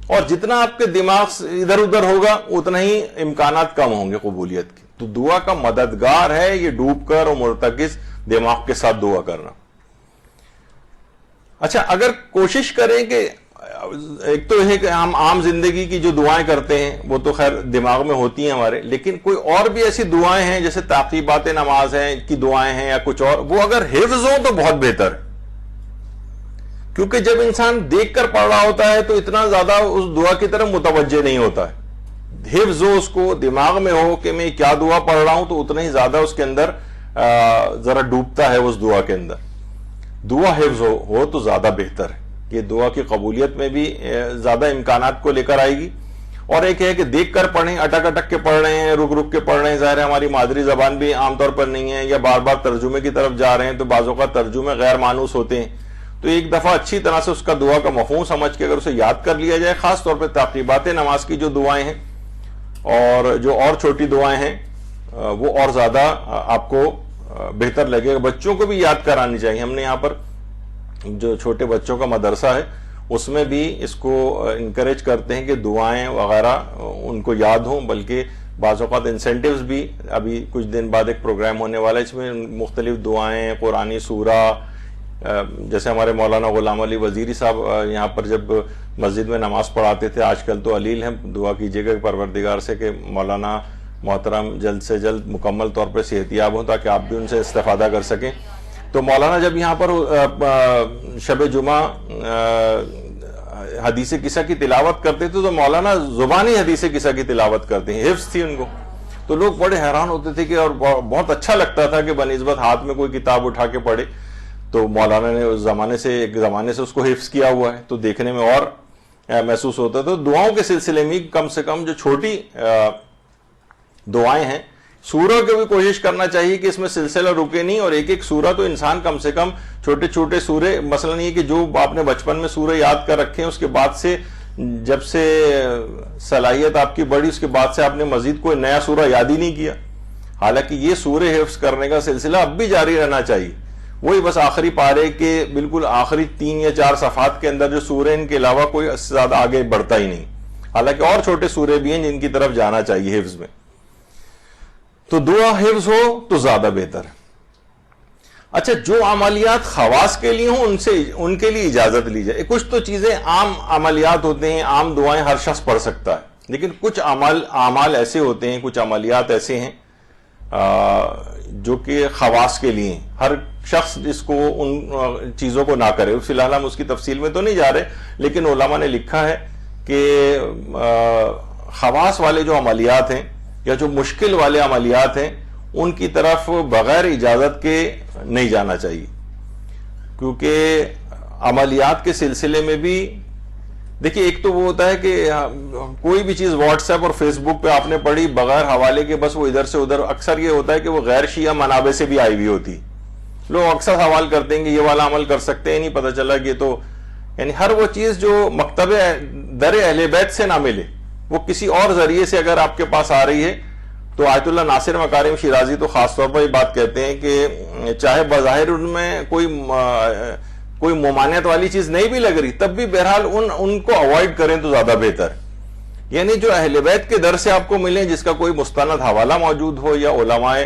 اور جتنا آپ کے دماغ ادھر ادھر ہوگا اتنا ہی امکانات کم ہوں گے قبولیت کے۔ تو دعا کا مددگار ہے یہ ڈوب کر اور مرتکز دماغ کے ساتھ دعا کرنا۔ اچھا اگر کوشش کریں کہ ایک تو یہ ہے کہ ہم عام زندگی کی جو دعائیں کرتے ہیں وہ تو خیر دماغ میں ہوتی ہیں ہمارے، لیکن کوئی اور بھی ایسی دعائیں ہیں جیسے تعقیبات نماز ہیں کی دعائیں ہیں یا کچھ اور، وہ اگر حفظ ہو تو بہت بہتر ہے، کیونکہ جب انسان دیکھ کر پڑھ رہا ہوتا ہے تو اتنا زیادہ اس دعا کی طرف متوجہ نہیں ہوتا ہے۔ حفظ ہو، اس کو دماغ میں ہو کہ میں کیا دعا پڑھ رہا ہوں، تو اتنا ہی زیادہ اس کے اندر ذرا ڈوبتا ہے اس دعا کے اندر۔ دعا حفظ ہو تو زیادہ بہتر ہے، یہ دعا کی قبولیت میں بھی زیادہ امکانات کو لے کر آئے گی۔ اور ایک ہے کہ دیکھ کر پڑھیں، اٹک اٹک کے پڑھ رہے ہیں، رک رک کے پڑھ رہے ہیں، ظاہر ہے ہماری مادری زبان بھی عام طور پر نہیں ہے، یا بار بار ترجمے کی طرف جا رہے ہیں تو بعض اوقات ترجمے غیر مانوس ہوتے ہیں، تو ایک دفعہ اچھی طرح سے اس کا دعا کا مفہوم سمجھ کے اگر اسے یاد کر لیا جائے، خاص طور پہ تعقیبات نماز کی جو دعائیں ہیں اور جو اور چھوٹی دعائیں ہیں وہ اور زیادہ آپ کو بہتر لگے گا۔ بچوں کو بھی یاد کرانی چاہیے۔ ہم نے یہاں پر جو چھوٹے بچوں کا مدرسہ ہے اس میں بھی اس کو انکریج کرتے ہیں کہ دعائیں وغیرہ ان کو یاد ہوں، بلکہ بعض اوقات انسینٹیوز بھی، ابھی کچھ دن بعد ایک پروگرام ہونے والا ہے، اس میں مختلف دعائیں، قرآنی سورہ، جیسے ہمارے مولانا غلام علی وزیری صاحب یہاں پر جب مسجد میں نماز پڑھاتے تھے، آج کل تو علیل ہیں، دعا کیجیے گا پروردگار سے کہ مولانا محترم جلد سے جلد مکمل طور پر صحت یاب ہوں تاکہ آپ بھی ان سے استفادہ کر سکیں۔ تو مولانا جب یہاں پر شب جمعہ حدیث قصہ کی تلاوت کرتے تھے تو مولانا زبانی حدیث قصہ کی تلاوت کرتے ہیں، حفظ تھی ان کو، تو لوگ بڑے حیران ہوتے تھے کہ اور بہت اچھا لگتا تھا کہ بنسبت ہاتھ میں کوئی کتاب اٹھا کے پڑھے، تو مولانا نے اس زمانے سے ایک زمانے سے اس کو حفظ کیا ہوا ہے، تو دیکھنے میں اور محسوس ہوتا ہے۔ تو دعاؤں کے سلسلے میں کم سے کم جو چھوٹی دعائیں ہیں، سورہ کی بھی کوشش کرنا چاہیے کہ اس میں سلسلہ رکے نہیں، اور ایک ایک سورہ تو انسان کم سے کم چھوٹے چھوٹے سورے، مثلا یہ کہ جو آپ نے بچپن میں سورہ یاد کر رکھے ہیں، اس کے بعد سے جب سے صلاحیت آپ کی بڑھی اس کے بعد سے آپ نے مزید کوئی نیا سورہ یاد ہی نہیں کیا، حالانکہ یہ سورہ حفظ کرنے کا سلسلہ اب بھی جاری رہنا چاہیے۔ وہی بس آخری پارے کے بالکل آخری 3 یا 4 صفحات کے اندر جو سورہ، ان کے علاوہ کوئی اس سے زیادہ آگے بڑھتا ہی نہیں، حالانکہ اور چھوٹے سورے بھی ہیں جن کی طرف جانا چاہیے حفظ میں۔ تو دعا حفظ ہو تو زیادہ بہتر ہے۔ اچھا جو عملیات خواص کے لیے ہوں ان کے لیے اجازت لی جائے۔ کچھ تو چیزیں عام عملیات ہوتے ہیں، عام دعائیں ہر شخص پڑھ سکتا ہے، لیکن کچھ اعمال ایسے ہوتے ہیں، کچھ عملیات ایسے ہیں جو کہ خواص کے لیے ہر شخص اس کو ان چیزوں کو نہ کرے. فی الحال ہم اس کی تفصیل میں تو نہیں جا رہے, لیکن علماء نے لکھا ہے کہ خواص والے جو عملیات ہیں یا جو مشکل والے عملیات ہیں ان کی طرف بغیر اجازت کے نہیں جانا چاہیے, کیونکہ عملیات کے سلسلے میں بھی دیکھیے ایک تو وہ ہوتا ہے کہ کوئی بھی چیز واٹس ایپ اور فیس بک پہ آپ نے پڑھی بغیر حوالے کے بس وہ ادھر سے ادھر, اکثر یہ ہوتا ہے کہ وہ غیر شیعہ منابع سے بھی آئی ہوئی ہوتی, لوگ اکثر سوال کرتے ہیں کہ یہ والا عمل کر سکتے ہیں, نہیں پتہ چلا کہ تو یعنی ہر وہ چیز جو مکتب در اہل بیت سے نہ ملے وہ کسی اور ذریعے سے اگر آپ کے پاس آ رہی ہے تو آیت اللہ ناصر مکارم شیرازی تو خاص طور پر یہ بات کہتے ہیں کہ چاہے بظاہر ان میں کوئی ممانعت والی چیز نہیں بھی لگ رہی تب بھی بہرحال ان کو اوائڈ کریں تو زیادہ بہتر. یعنی جو اہل بیت کے در سے آپ کو ملیں جس کا کوئی مستند حوالہ موجود ہو یا علماء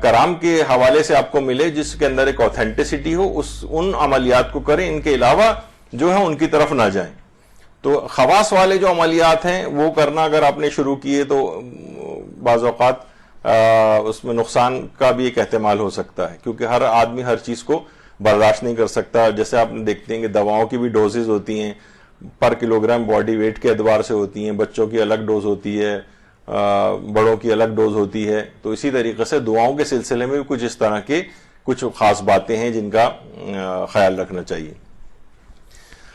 کرام کے حوالے سے آپ کو ملے جس کے اندر ایک اوتھینٹسٹی ہو, ان عملیات کو کریں, ان کے علاوہ جو ہے ان کی طرف نہ جائیں. تو خواص والے جو عملیات ہیں وہ کرنا اگر آپ نے شروع کیے تو بعض اوقات اس میں نقصان کا بھی ایک احتمال ہو سکتا ہے, کیونکہ ہر آدمی ہر چیز کو برداشت نہیں کر سکتا. جیسے آپ دیکھتے ہیں کہ دواؤں کی بھی ڈوزز ہوتی ہیں, پر کلو گرام باڈی ویٹ کے اعتبار سے ہوتی ہیں, بچوں کی الگ ڈوز ہوتی ہے, بڑوں کی الگ ڈوز ہوتی ہے. تو اسی طریقے سے دعاؤں کے سلسلے میں بھی کچھ اس طرح کے کچھ خاص باتیں ہیں جن کا خیال رکھنا چاہیے.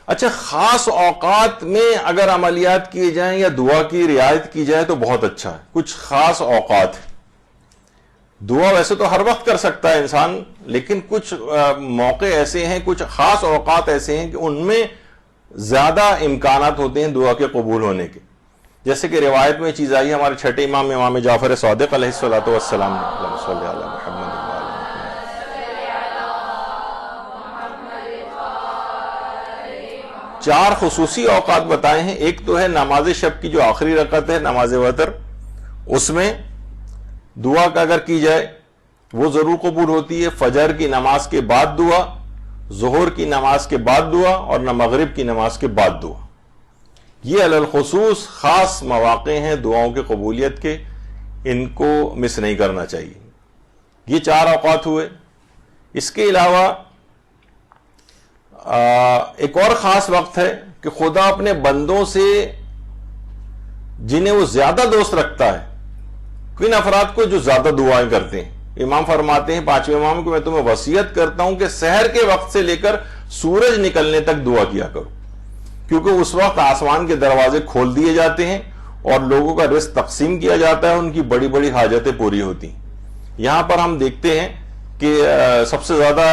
اچھا, خاص اوقات میں اگر عملیات کیے جائیں یا دعا کی رعایت کی جائے تو بہت اچھا ہے. کچھ خاص اوقات, دعا ویسے تو ہر وقت کر سکتا ہے انسان, لیکن کچھ موقع ایسے ہیں, کچھ خاص اوقات ایسے ہیں کہ ان میں زیادہ امکانات ہوتے ہیں دعا کے قبول ہونے کے. جیسے کہ روایت میں چیز آئی ہے ہمارے چھٹے امام جعفر صادق علیہ الصلوۃ والسلام نے, اللہم صلی علی محمد. چار خصوصی اوقات بتائے ہیں. ایک تو ہے نماز شب کی جو آخری رکعت ہے نماز وتر, اس میں دعا کا اگر کی جائے وہ ضرور قبول ہوتی ہے. فجر کی نماز کے بعد دعا, ظہر کی نماز کے بعد دعا اور مغرب کی نماز کے بعد دعا. یہ علی الخصوص خاص مواقع ہیں دعاؤں کے قبولیت کے, ان کو مس نہیں کرنا چاہیے. یہ چار اوقات ہوئے. اس کے علاوہ ایک اور خاص وقت ہے کہ خدا اپنے بندوں سے جنہیں وہ زیادہ دوست رکھتا ہے, کن افراد کو جو زیادہ دعائیں کرتے ہیں. امام فرماتے ہیں پانچویں امام کہ میں تمہیں وصیت کرتا ہوں کہ سحر کے وقت سے لے کر سورج نکلنے تک دعا کیا کرو, کیونکہ اس وقت آسمان کے دروازے کھول دیے جاتے ہیں اور لوگوں کا رزق تقسیم کیا جاتا ہے, ان کی بڑی بڑی حاجتیں پوری ہوتی ہیں. یہاں پر ہم دیکھتے ہیں کہ سب سے زیادہ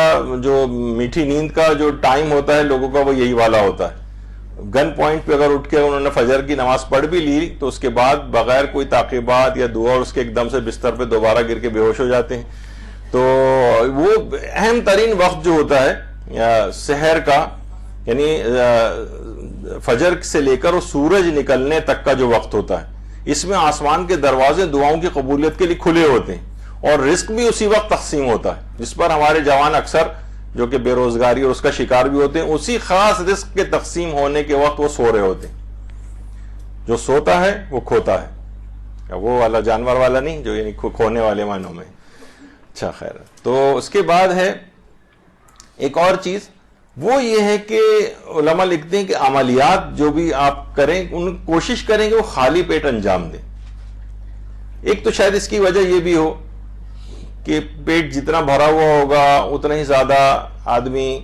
جو میٹھی نیند کا جو ٹائم ہوتا ہے لوگوں کا وہ یہی والا ہوتا ہے. گن پوائنٹ پہ اگر اٹھ کے انہوں نے فجر کی نماز پڑھ بھی لی تو اس کے بعد بغیر کوئی تعقیبات یا دعا اور اس کے ایک دم سے بستر پہ دوبارہ گر کے بے ہوش ہو جاتے ہیں. تو وہ اہم ترین وقت جو ہوتا ہے سحر کا, یعنی فجر سے لے کر سورج نکلنے تک کا جو وقت ہوتا ہے, اس میں آسمان کے دروازے دعاؤں کی قبولیت کے لیے کھلے ہوتے ہیں اور رزق بھی اسی وقت تقسیم ہوتا ہے, جس پر ہمارے جوان اکثر جو کہ بے روزگاری اور اس کا شکار بھی ہوتے ہیں, اسی خاص رزق کے تقسیم ہونے کے وقت وہ سو رہے ہوتے ہیں. جو سوتا ہے وہ کھوتا ہے, وہ والا جانور والا نہیں جو یعنی کھونے والے معنوں میں. اچھا خیر, تو اس کے بعد ہے ایک اور چیز, وہ یہ ہے کہ علماء لکھتے ہیں کہ عملیات جو بھی آپ کریں ان کوشش کریں کہ وہ خالی پیٹ انجام دیں. ایک تو شاید اس کی وجہ یہ بھی ہو کہ پیٹ جتنا بھرا ہوا ہوگا اتنا ہی زیادہ آدمی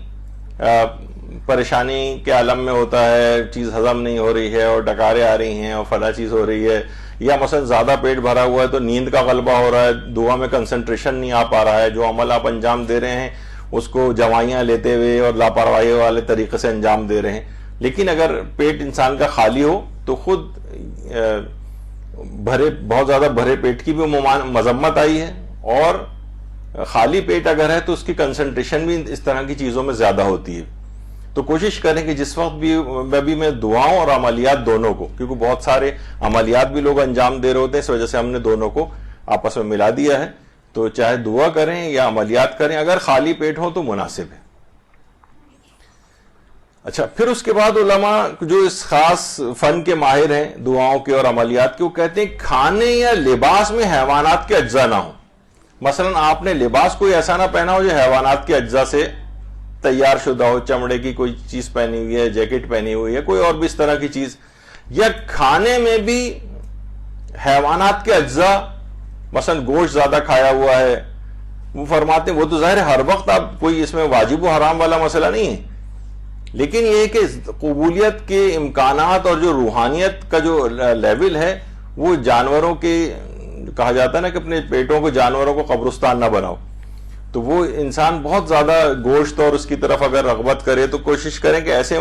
پریشانی کے عالم میں ہوتا ہے, چیز ہضم نہیں ہو رہی ہے اور ڈکاریں آ رہی ہیں اور فلاں چیز ہو رہی ہے, یا مثلا زیادہ پیٹ بھرا ہوا ہے تو نیند کا غلبہ ہو رہا ہے, دعا میں کنسنٹریشن نہیں آ پا رہا ہے, جو عمل آپ انجام دے رہے ہیں اس کو دوائیاں لیتے ہوئے اور لاپرواہی والے طریقے سے انجام دے رہے ہیں. لیکن اگر پیٹ انسان کا خالی ہو تو خود بہت زیادہ بھرے پیٹ کی بھی مذمت آئی ہے, اور خالی پیٹ اگر ہے تو اس کی کنسنٹریشن بھی اس طرح کی چیزوں میں زیادہ ہوتی ہے. تو کوشش کریں کہ جس وقت بھی میں دعاؤں اور عملیات دونوں کو, کیونکہ بہت سارے عملیات بھی لوگ انجام دے رہے ہوتے ہیں, اس وجہ سے ہم نے دونوں کو آپس میں ملا دیا ہے. تو چاہے دعا کریں یا عملیات کریں, اگر خالی پیٹ ہو تو مناسب ہے. اچھا, پھر اس کے بعد علماء جو اس خاص فن کے ماہر ہیں دعاؤں کے اور عملیات کے, وہ کہتے ہیں کھانے یا لباس میں حیوانات کے اجزاء نہ ہوں. مثلا آپ نے لباس کوئی ایسا نہ پہنا ہو جو حیوانات کے اجزاء سے تیار شدہ ہو، چمڑے کی کوئی چیز پہنی ہوئی ہے، جیکٹ پہنی ہوئی ہے، کوئی اور بھی اس طرح کی چیز، یا کھانے میں بھی حیوانات کے اجزاء، مثلا گوشت زیادہ کھایا ہوا ہے، وہ فرماتے ہیں وہ تو ظاہر ہے ہر وقت آپ کوئی اس میں واجب و حرام والا مسئلہ نہیں ہے، لیکن یہ کہ قبولیت کے امکانات اور جو روحانیت کا جو لیول ہے وہ جانوروں کے، کہا جاتا ہے نا کہ اپنے پیٹوں کو جانوروں کو قبرستان نہ بناؤ، تو وہ انسان بہت زیادہ گوشت اور اس کی طرف اگر رغبت کرے تو کوشش کریں کہ ایسے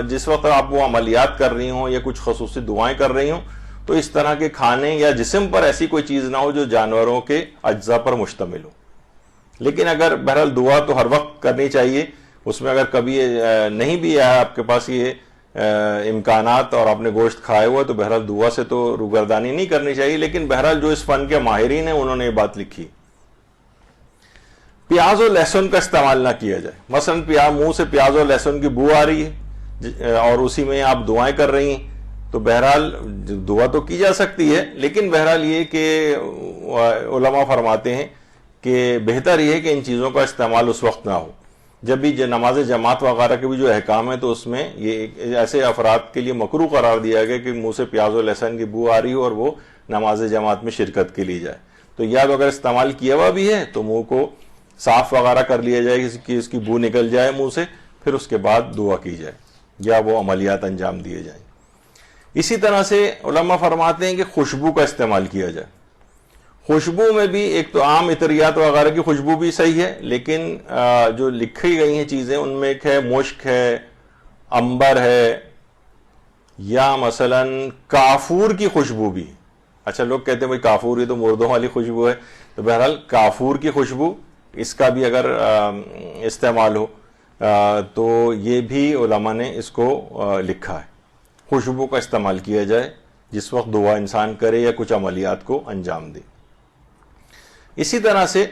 جس وقت آپ وہ عملیات کر رہی ہوں یا کچھ خصوصی دعائیں کر رہی ہوں تو اس طرح کے کھانے یا جسم پر ایسی کوئی چیز نہ ہو جو جانوروں کے اجزاء پر مشتمل ہو. لیکن اگر بہرحال دعا تو ہر وقت کرنی چاہیے، اس میں اگر کبھی نہیں بھی ہے آپ کے پاس یہ امکانات اور آپ نے گوشت کھائے ہوا تو بہرحال دعا سے تو روگردانی نہیں کرنی چاہیے. لیکن بہرحال جو اس فن کے ماہرین ہیں انہوں نے یہ بات لکھی، پیاز اور لہسن کا استعمال نہ کیا جائے. مثلا منہ سے پیاز اور لہسن کی بو آ رہی ہے اور اسی میں آپ دعائیں کر رہی ہیں تو بہرحال دعا تو کی جا سکتی ہے، لیکن بہرحال یہ کہ علماء فرماتے ہیں کہ بہتر یہ ہے کہ ان چیزوں کا استعمال اس وقت نہ ہو. جب بھی نماز جماعت وغیرہ کے بھی جو احکام ہے تو اس میں یہ ایسے افراد کے لیے مکروہ قرار دیا گیا کہ منہ سے پیاز و لہسن کی بو آ رہی ہو اور وہ نماز جماعت میں شرکت کے لیے جائے. تو یا تو اگر استعمال کیا ہوا بھی ہے تو منہ کو صاف وغیرہ کر لیا جائے کہ اس کی بو نکل جائے منہ سے، پھر اس کے بعد دعا کی جائے یا وہ عملیات انجام دیے جائیں. اسی طرح سے علماء فرماتے ہیں کہ خوشبو کا استعمال کیا جائے. خوشبو میں بھی ایک تو عام عطریات وغیرہ کی خوشبو بھی صحیح ہے، لیکن جو لکھی گئی ہیں چیزیں ان میں ایک ہے مشک ہے، عنبر ہے، یا مثلا کافور کی خوشبو بھی. اچھا لوگ کہتے ہیں بھائی کافور یہ تو مردوں والی خوشبو ہے، تو بہرحال کافور کی خوشبو اس کا بھی اگر استعمال ہو تو یہ بھی علماء نے اس کو لکھا ہے. خوشبو کا استعمال کیا جائے جس وقت دعا انسان کرے یا کچھ عملیات کو انجام دے. اسی طرح سے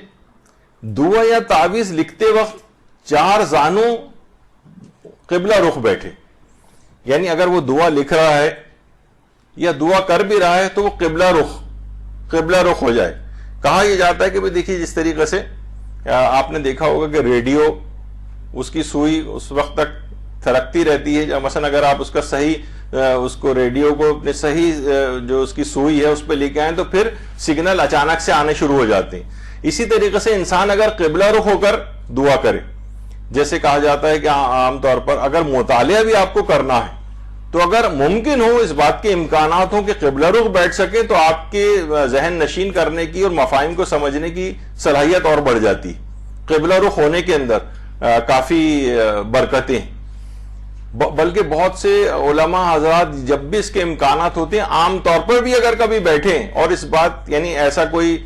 دعا یا تعویذ لکھتے وقت 4 زانوں قبلہ رخ بیٹھے، یعنی اگر وہ دعا لکھ رہا ہے یا دعا کر بھی رہا ہے تو وہ قبلہ رخ ہو جائے. کہا یہ جاتا ہے کہ بھئی دیکھیے جس طریقے سے آپ نے دیکھا ہوگا کہ ریڈیو اس کی سوئی اس وقت تک تھرکتی رہتی ہے، مثلا اگر آپ اس کا صحیح اس کو ریڈیو کو اپنے صحیح جو اس کی سوئی ہے اس پہ لے کے آئیں تو پھر سگنل اچانک سے آنے شروع ہو جاتے ہیں. اسی طریقے سے انسان اگر قبلہ رخ ہو کر دعا کرے، جیسے کہا جاتا ہے کہ عام طور پر اگر مطالعہ بھی آپ کو کرنا ہے تو اگر ممکن ہو اس بات کے امکانات ہوں کہ قبلہ رخ بیٹھ سکے تو آپ کے ذہن نشین کرنے کی اور مفاہیم کو سمجھنے کی صلاحیت اور بڑھ جاتی. قبلہ رخ ہونے کے اندر کافی برکتیں، بلکہ بہت سے علماء حضرات جب بھی اس کے امکانات ہوتے ہیں عام طور پر بھی اگر کبھی بیٹھیں اور اس بات یعنی ایسا کوئی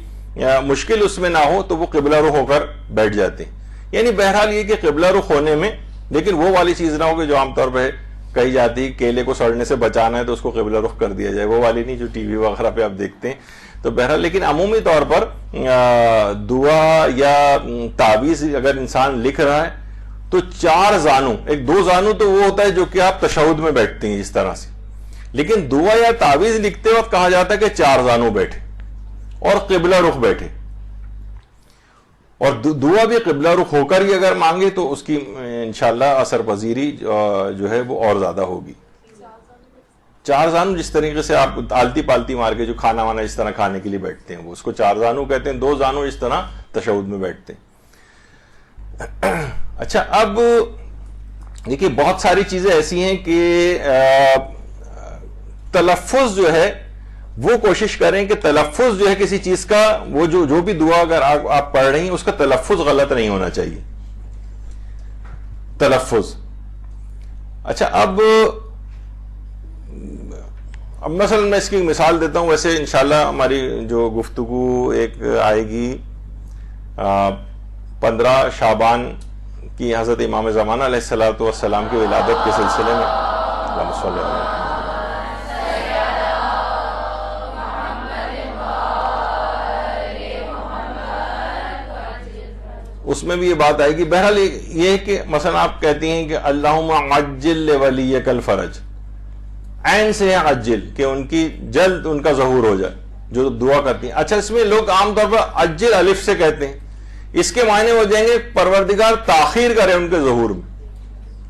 مشکل اس میں نہ ہو تو وہ قبلہ رخ ہو کر بیٹھ جاتے ہیں. یعنی بہرحال یہ کہ قبلہ رخ ہونے میں لیکن وہ والی چیز نہ ہو کہ جو عام طور پہ کہی جاتی ہے کیلے کو سڑنے سے بچانا ہے تو اس کو قبلہ رخ کر دیا جائے، وہ والی نہیں جو ٹی وی وغیرہ پہ آپ دیکھتے ہیں. تو بہرحال لیکن عمومی طور پر دعا یا تعویذ اگر انسان لکھ رہا ہے تو 4 زانوں، ایک 2 زانوں تو وہ ہوتا ہے جو کہ آپ تشہد میں بیٹھتے ہیں اس طرح سے، لیکن دعا یا تعویذ لکھتے وقت کہا جاتا ہے کہ 4 زانوں بیٹھے اور قبلہ رخ بیٹھے، اور دعا بھی قبلہ رخ ہو کر ہی اگر مانگے تو اس کی انشاءاللہ اثر پذیری جو ہے وہ اور زیادہ ہوگی. 4 زانوں جس طریقے سے آپ آلتی پالتی مار کے جو کھانا وانا اس طرح کھانے کے لیے بیٹھتے ہیں وہ اس کو 4 زانوں کہتے ہیں. 2 زانوں اس طرح تشہد میں بیٹھتے ہیں. اچھا اب دیکھیے بہت ساری چیزیں ایسی ہیں کہ تلفظ جو ہے وہ کوشش کریں کہ تلفظ جو ہے کسی چیز کا وہ جو بھی دعا اگر آپ پڑھ رہی ہیں اس کا تلفظ غلط نہیں ہونا چاہیے. تلفظ اچھا اب مثلا میں اس کی مثال دیتا ہوں. ویسے انشاءاللہ ہماری جو گفتگو ایک آئے گی 15 شعبان کی حضرت امام زمانہ علیہ السلام کی ولادت کے سلسلے میں. اللہم صلی اللہ علیہ وسلم. اس میں بھی یہ بات آئے گی. بہرحال یہ ہے کہ مثلا آپ کہتی ہیں کہ اللہم عجل لولیک الفرج، عین سے ہے عجل کہ ان کی جلد ان کا ظہور ہو جائے. جو دعا کرتی ہیں. اچھا اس میں لوگ عام طور پر عجل الف سے کہتے ہیں, اس کے معنی ہو جائیں گے پروردگار تاخیر کرے ان کے ظہور میں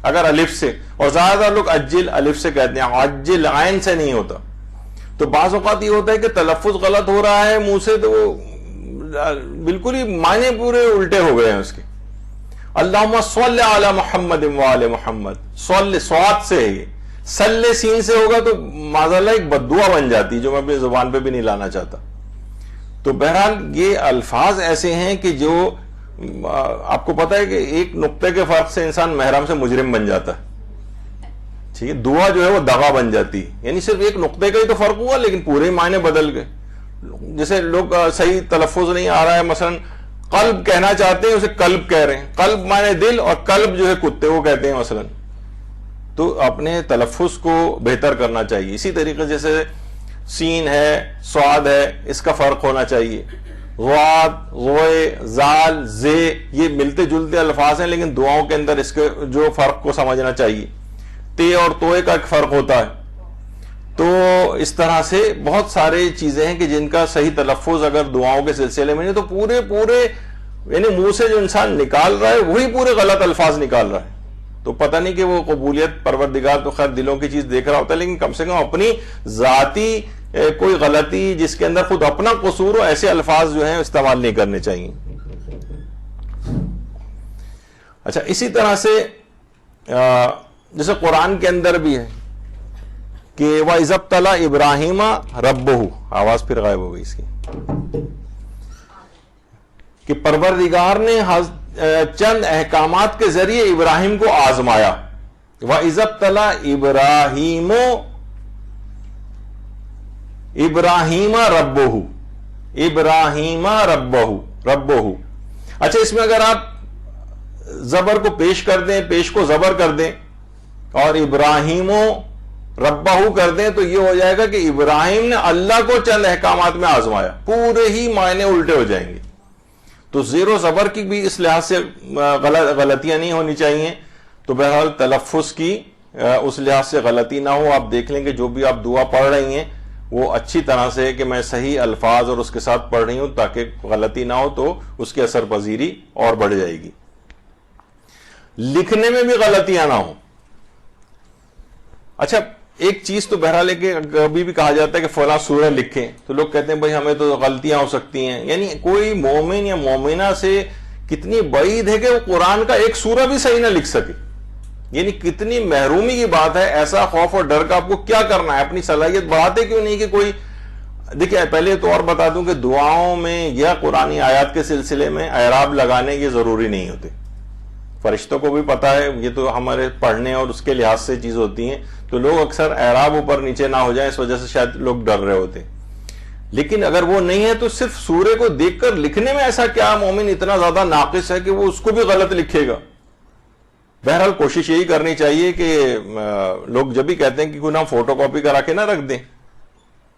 اگر الف سے, اور زیادہ تر لوگ عجل الف سے کہتے ہیں, عجل عین سے نہیں ہوتا. تو بعض اوقات یہ ہوتا ہے کہ تلفظ غلط ہو رہا ہے منہ سے, تو وہ بالکل ہی معنی پورے الٹے ہو گئے ہیں اس کے. اللہم صلی علی محمد وآل محمد, صلی صاد سے ہے, یہ صلی سین سے ہوگا تو معاذاللہ ایک بد دعا بن جاتی جو میں اپنی زبان پہ بھی نہیں لانا چاہتا. تو بہرحال یہ الفاظ ایسے ہیں کہ جو آپ کو پتا ہے کہ ایک نقطے کے فرق سے انسان محرم سے مجرم بن جاتا ہے. ٹھیک ہے, دعا جو ہے وہ دغا بن جاتی, یعنی صرف ایک نقطے کا ہی تو فرق ہوا لیکن پورے معنی بدل گئے. جیسے لوگ صحیح تلفظ نہیں آ رہا ہے, مثلا قلب کہنا چاہتے ہیں اسے قلب کہہ رہے ہیں, قلب معنی دل اور قلب جو ہے کتے وہ کہتے ہیں مثلا. تو اپنے تلفظ کو بہتر کرنا چاہیے. اسی طریقے جیسے سین ہے صاد ہے, اس کا فرق ہونا چاہیے. غاد, غوئے, زال, زے, یہ ملتے جلتے الفاظ ہیں لیکن دعاؤں کے اندر اس کے جو فرق کو سمجھنا چاہیے. تے اور توئے کا ایک فرق ہوتا ہے. تو اس طرح سے بہت سارے چیزیں ہیں کہ جن کا صحیح تلفظ اگر دعاؤں کے سلسلے میں نہیں تو پورے یعنی منہ سے جو انسان نکال رہا ہے وہی پورے غلط الفاظ نکال رہا ہے. تو پتہ نہیں کہ وہ قبولیت پروردگار تو خیر دلوں کی چیز دیکھ رہا ہوتا ہے, لیکن کم سے کم اپنی ذاتی کوئی غلطی جس کے اندر خود اپنا قصور ہو ایسے الفاظ جو ہیں استعمال نہیں کرنے چاہیے. اچھا اسی طرح سے جیسے قرآن کے اندر بھی ہے کہ وَإِذَا ابْتَلَىٰ إِبْرَاهِيمَ رَبُّهُ, آواز پھر غائب ہو گئی اس کی, کہ پروردگار نے چند احکامات کے ذریعے ابراہیم کو آزمایا. وَإِذَا ابْتَلَىٰ إِبْرَاهِيمَ رَبُّهُ, ابراہیم ربہ. اچھا اس میں اگر آپ زبر کو پیش کر دیں, پیش کو زبر کر دیں اور ابراہیم ربہ کر دیں تو یہ ہو جائے گا کہ ابراہیم نے اللہ کو چند احکامات میں آزمایا, پورے ہی معنی الٹے ہو جائیں گے. تو زیر و زبر کی بھی اس لحاظ سے غلطیاں نہیں ہونی چاہیے. تو بہرحال تلفظ کی اس لحاظ سے غلطی نہ ہو. آپ دیکھ لیں کہ جو بھی آپ دعا پڑھ رہی ہیں وہ اچھی طرح سے کہ میں صحیح الفاظ اور اس کے ساتھ پڑھ رہی ہوں تاکہ غلطی نہ ہو, تو اس کی اثر پذیری اور بڑھ جائے گی. لکھنے میں بھی غلطیاں نہ ہوں. اچھا ایک چیز تو بہرحال ہے کہ کبھی بھی کہا جاتا ہے کہ فلاں سورہ لکھیں تو لوگ کہتے ہیں بھائی ہمیں تو غلطیاں ہو سکتی ہیں. یعنی کوئی مومن یا مومنہ سے کتنی بعید ہے کہ وہ قرآن کا ایک سورہ بھی صحیح نہ لکھ سکے. یعنی کتنی محرومی کی بات ہے. ایسا خوف اور ڈر کا آپ کو کیا کرنا ہے, اپنی صلاحیت بڑھاتے کیوں نہیں کہ کوئی. دیکھیں پہلے تو اور بتا دوں کہ دعاؤں میں یا قرآنی آیات کے سلسلے میں اعراب لگانے یہ ضروری نہیں ہوتے. فرشتوں کو بھی پتا ہے, یہ تو ہمارے پڑھنے اور اس کے لحاظ سے چیز ہوتی ہیں, تو لوگ اکثر اعراب اوپر نیچے نہ ہو جائیں اس وجہ سے شاید لوگ ڈر رہے ہوتے. لیکن اگر وہ نہیں ہے تو صرف سورے کو دیکھ کر لکھنے میں ایسا کیا مومن اتنا زیادہ ناقص ہے کہ وہ اس کو بھی غلط لکھے گا. بہرحال کوشش یہی کرنی چاہیے کہ لوگ جب بھی کہتے ہیں کہ کوئی نہ فوٹو کاپی کرا کے نہ رکھ دیں,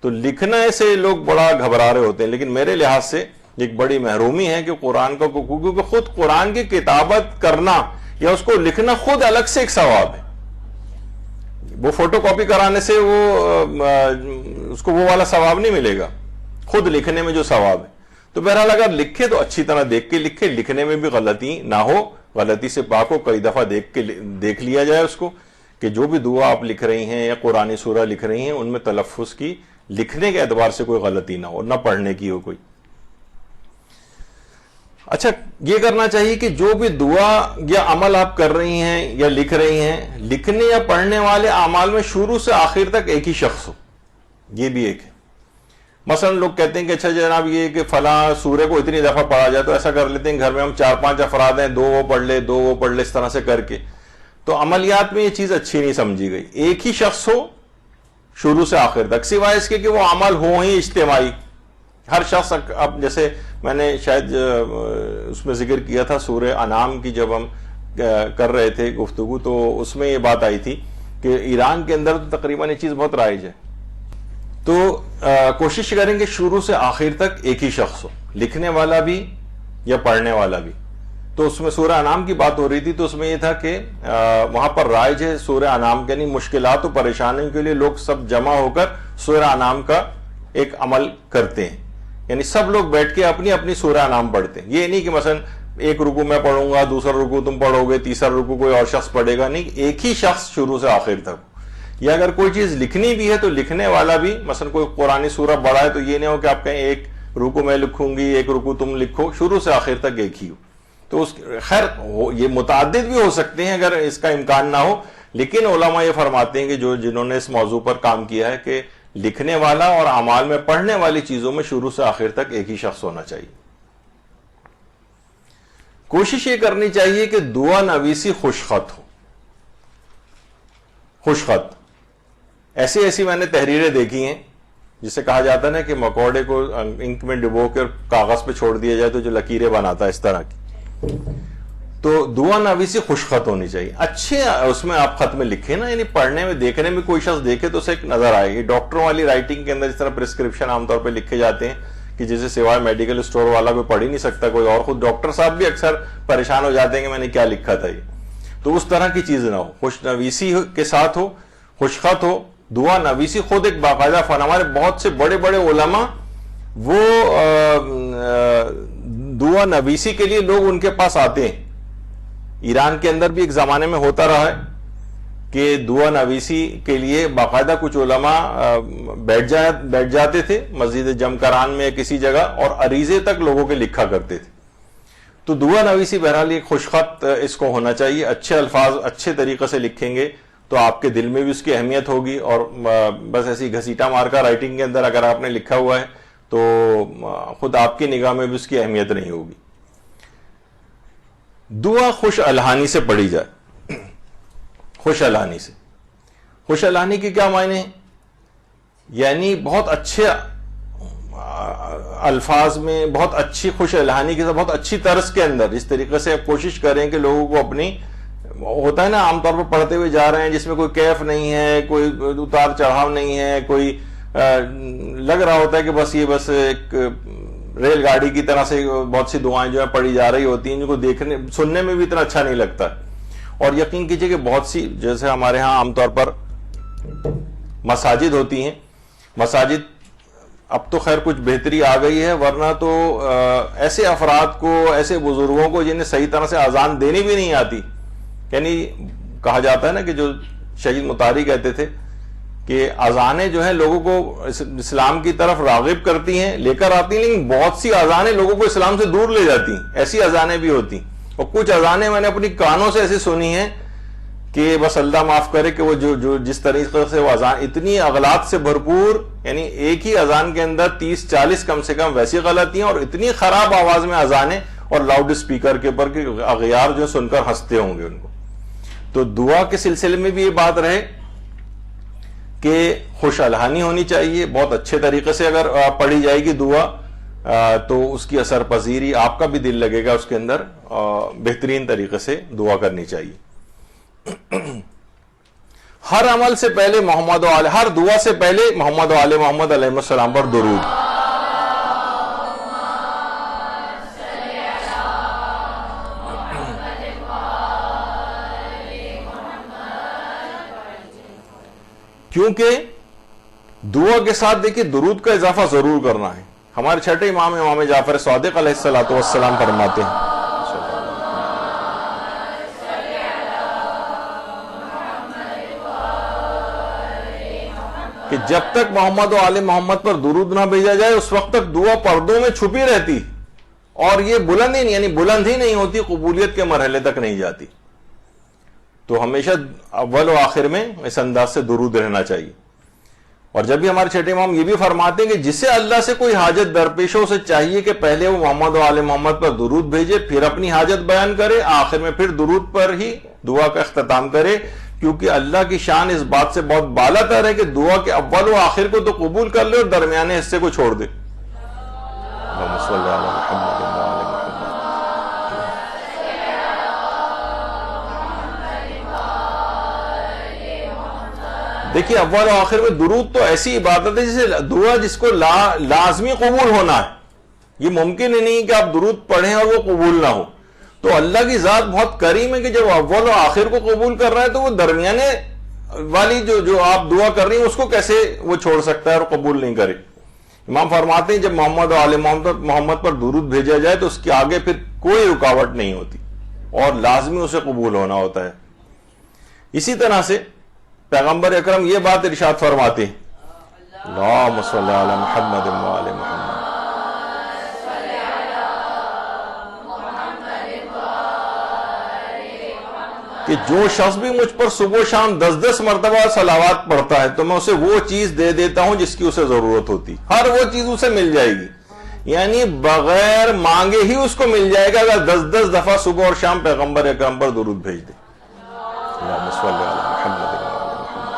تو لکھنے سے لوگ بڑا گھبرا رہے ہوتے ہیں. لیکن میرے لحاظ سے ایک بڑی محرومی ہے کہ قرآن کو, کیونکہ خود قرآن کی کتابت کرنا یا اس کو لکھنا خود الگ سے ایک ثواب ہے. وہ فوٹو کاپی کرانے سے اس کو وہ والا ثواب نہیں ملے گا, خود لکھنے میں جو ثواب ہے. تو بہرحال اگر لکھے تو اچھی طرح دیکھ کے لکھے, لکھنے میں بھی غلطی نہ ہو, غلطی سے پاک ہو. کئی دفعہ دیکھ لیا جائے اس کو کہ جو بھی دعا آپ لکھ رہی ہیں یا قرآنی سورہ لکھ رہی ہیں ان میں تلفظ کی لکھنے کے اعتبار سے کوئی غلطی نہ ہو, نہ پڑھنے کی ہو کوئی. اچھا یہ کرنا چاہیے کہ جو بھی دعا یا عمل آپ کر رہی ہیں یا لکھ رہی ہیں, لکھنے یا پڑھنے والے اعمال میں شروع سے آخر تک ایک ہی شخص ہو. یہ بھی ایک ہے. مثلا لوگ کہتے ہیں کہ اچھا جناب یہ کہ فلاں سورے کو اتنی دفعہ پڑھا جائے, تو ایسا کر لیتے ہیں گھر میں ہم 4-5 افراد ہیں, 2 وہ پڑھ لے 2 وہ پڑھ لے, اس طرح سے کر کے. تو عملیات میں یہ چیز اچھی نہیں سمجھی گئی. ایک ہی شخص ہو شروع سے آخر تک, سوائے اس کے کہ وہ عمل ہو ہی اجتماعی. ہر شخص, اب جیسے میں نے شاید اس میں ذکر کیا تھا سورہ انعام کی جب ہم کر رہے تھے گفتگو, تو اس میں یہ بات آئی تھی کہ ایران کے اندر تو تقریباً یہ چیز بہت رائج ہے. تو کوشش کریں کہ شروع سے آخر تک ایک ہی شخص ہو, لکھنے والا بھی یا پڑھنے والا بھی. تو اس میں سورہ انعام کی بات ہو رہی تھی, تو اس میں یہ تھا کہ وہاں پر رائج ہے سورہ انعام کے, یعنی مشکلات و پریشانیوں کے لیے لوگ سب جمع ہو کر سورہ انعام کا ایک عمل کرتے ہیں. یعنی سب لوگ بیٹھ کے اپنی اپنی سورہ انعام پڑھتے ہیں. یہ نہیں کہ مثلا ایک رکوع میں پڑھوں گا, دوسرا رکوع تم پڑھو گے, تیسرا رکوع کوئی اور شخص پڑھے گا. نہیں, ایک ہی شخص شروع سے آخر تک. یا اگر کوئی چیز لکھنی بھی ہے تو لکھنے والا بھی, مثلا کوئی قرآنی سورہ بڑا ہے تو یہ نہیں ہو کہ آپ کہیں ایک رکوع میں لکھوں گی, ایک رکوع تم لکھو, شروع سے آخر تک ایک ہی ہو. تو خیر یہ متعدد بھی ہو سکتے ہیں اگر اس کا امکان نہ ہو, لیکن علماء یہ فرماتے ہیں کہ جنہوں نے اس موضوع پر کام کیا ہے کہ لکھنے والا اور اعمال میں پڑھنے والی چیزوں میں شروع سے آخر تک ایک ہی شخص ہونا چاہیے. کوشش یہ کرنی چاہیے کہ دعا نویسی خوشخط ہو. خوشخط ایسی میں نے تحریریں دیکھی ہیں جسے کہا جاتا ہے نا کہ مکوڑے کو انک میں ڈبو کر کاغذ پہ چھوڑ دیا جائے تو جو لکیریں بناتا ہے اس طرح کی. تو دعا نویسی خوشخط ہونی چاہیے, اچھے اس میں آپ خط میں لکھیں نا, یعنی پڑھنے میں دیکھنے میں کوئی شخص دیکھے تو اسے ایک نظر آئے گی. ڈاکٹروں والی رائٹنگ کے اندر اس طرح پرسکرپشن عام طور پہ لکھے جاتے ہیں کہ جسے سوائے میڈیکل اسٹور والا کوئی پڑھ ہی نہیں سکتا کوئی اور, خود ڈاکٹر صاحب بھی اکثر پریشان ہو جاتے ہیں کہ میں نے کیا لکھا تھا. یہ تو اس طرح کی چیز نہ ہو, خوش نویسی کے ساتھ ہو, خوشخط ہو. دعا نویسی خود ایک باقاعدہ فن. ہمارے بہت سے بڑے بڑے علماء وہ دعا نویسی کے لیے لوگ ان کے پاس آتے ہیں. ایران کے اندر بھی ایک زمانے میں ہوتا رہا ہے کہ دعا نویسی کے لیے باقاعدہ کچھ علماء بیٹھ جاتے تھے مسجد جمکران میں کسی جگہ اور عریضے تک لوگوں کے لکھا کرتے تھے. تو دعا نویسی بہرحال ایک خوشخط اس کو ہونا چاہیے. اچھے الفاظ اچھے طریقے سے لکھیں گے تو آپ کے دل میں بھی اس کی اہمیت ہوگی, اور بس ایسی گھسیٹا مار کر رائٹنگ کے اندر اگر آپ نے لکھا ہوا ہے تو خود آپ کی نگاہ میں بھی اس کی اہمیت نہیں ہوگی. دعا خوش الحانی سے پڑھی جائے. خوش الحانی سے, خوش الحانی کے کیا معنی ہیں؟ یعنی بہت اچھے الفاظ میں, بہت اچھی خوش الحانی کے ساتھ, بہت اچھی طرز کے اندر اس طریقے سے کوشش کریں کہ لوگوں کو اپنی, ہوتا ہے نا عام طور پر پڑھتے ہوئے جا رہے ہیں جس میں کوئی کیف نہیں ہے, کوئی اتار چڑھاؤ نہیں ہے, کوئی لگ رہا ہوتا ہے کہ بس یہ بس ایک ریل گاڑی کی طرح سے بہت سی دعائیں جو ہیں پڑھی جا رہی ہوتی ہیں, جن کو دیکھنے سننے میں بھی اتنا اچھا نہیں لگتا. اور یقین کیجئے کہ بہت سی, جیسے ہمارے ہاں عام طور پر مساجد ہوتی ہیں, مساجد اب تو خیر کچھ بہتری آ گئی ہے, ورنہ تو ایسے افراد کو, ایسے بزرگوں کو جنہیں صحیح طرح سے اذان دینی بھی نہیں آتی, یعنی کہا جاتا ہے نا کہ جو شہید مطہری کہتے تھے کہ اذانیں جو ہیں لوگوں کو اسلام کی طرف راغب کرتی ہیں, لے کر آتی ہیں, لیکن بہت سی اذانیں لوگوں کو اسلام سے دور لے جاتی ہیں. ایسی اذانیں بھی ہوتی ہیں, اور کچھ اذانیں میں نے اپنی کانوں سے ایسی سنی ہیں کہ بس اللہ معاف کرے کہ وہ جو جس طریقے سے وہ اذان اتنی اغلاط سے بھرپور, یعنی ایک ہی اذان کے اندر 30-40 کم سے کم ویسی غلطیاں اور اتنی خراب آواز میں اذانیں, اور لاؤڈ اسپیکر کے اوپر کہ اغیار جو سن کر ہنستے ہوں گے ان کو. تو دعا کے سلسلے میں بھی یہ بات رہے کہ خوش الحانی ہونی چاہیے, بہت اچھے طریقے سے اگر پڑھی جائے گی دعا تو اس کی اثر پذیری, آپ کا بھی دل لگے گا اس کے اندر, بہترین طریقے سے دعا کرنی چاہیے. ہر عمل سے پہلے محمد و آل, ہر دعا سے پہلے محمد و آل محمد علیہ السلام پر درود. کیونکہ دعا کے ساتھ دیکھیے درود کا اضافہ ضرور کرنا ہے. ہمارے چھٹے امام جعفر صادق علیہ السلام فرماتے ہیں کہ جب تک محمد و آل محمد پر درود نہ بھیجا جائے اس وقت تک دعا پردوں میں چھپی رہتی, اور یہ بلند ہی نہیں ہوتی, قبولیت کے مرحلے تک نہیں جاتی. تو ہمیشہ اول و آخر میں اس انداز سے درود رہنا چاہیے. اور جب بھی ہمارے چھٹے امام یہ بھی فرماتے ہیں کہ جسے اللہ سے کوئی حاجت درپیش ہو اسے چاہیے کہ پہلے وہ محمد و آل محمد پر درود بھیجے, پھر اپنی حاجت بیان کرے, آخر میں پھر درود پر ہی دعا کا اختتام کرے, کیونکہ اللہ کی شان اس بات سے بہت بالا تر ہے کہ دعا کے اول و آخر کو تو قبول کر لے اور درمیانے حصے کو چھوڑ دے. اللہم صلی علی محمد و آل محمد. دیکھیے اول و آخر میں درود تو ایسی عبادت ہے جسے دعا جس کو لازمی قبول ہونا ہے. یہ ممکن ہی نہیں کہ آپ درود پڑھیں اور وہ قبول نہ ہو. تو اللہ کی ذات بہت کریم ہے کہ جب اول و آخر کو قبول کر رہا ہے تو وہ درمیانے والی جو آپ دعا کر رہی ہیں اس کو کیسے وہ چھوڑ سکتا ہے اور قبول نہیں کرے. امام فرماتے ہیں جب محمد و آل محمد پر درود بھیجا جائے تو اس کے آگے پھر کوئی رکاوٹ نہیں ہوتی اور لازمی اسے قبول ہونا ہوتا ہے۔ اسی طرح سے پیغمبر اکرم یہ بات ارشاد فرماتے ہیں، اللہم صلی علی محمد و آل محمد، کہ جو شخص بھی مجھ پر صبح و شام 10 مرتبہ صلوات پڑھتا ہے تو میں اسے وہ چیز دے دیتا ہوں جس کی اسے ضرورت ہوتی، ہر وہ چیز اسے مل جائے گی، یعنی بغیر مانگے ہی اس کو مل جائے گا اگر 10 دفعہ صبح اور شام پیغمبر اکرم پر درود بھیج دے۔ اللہم صلی علی محمد و آل محمد۔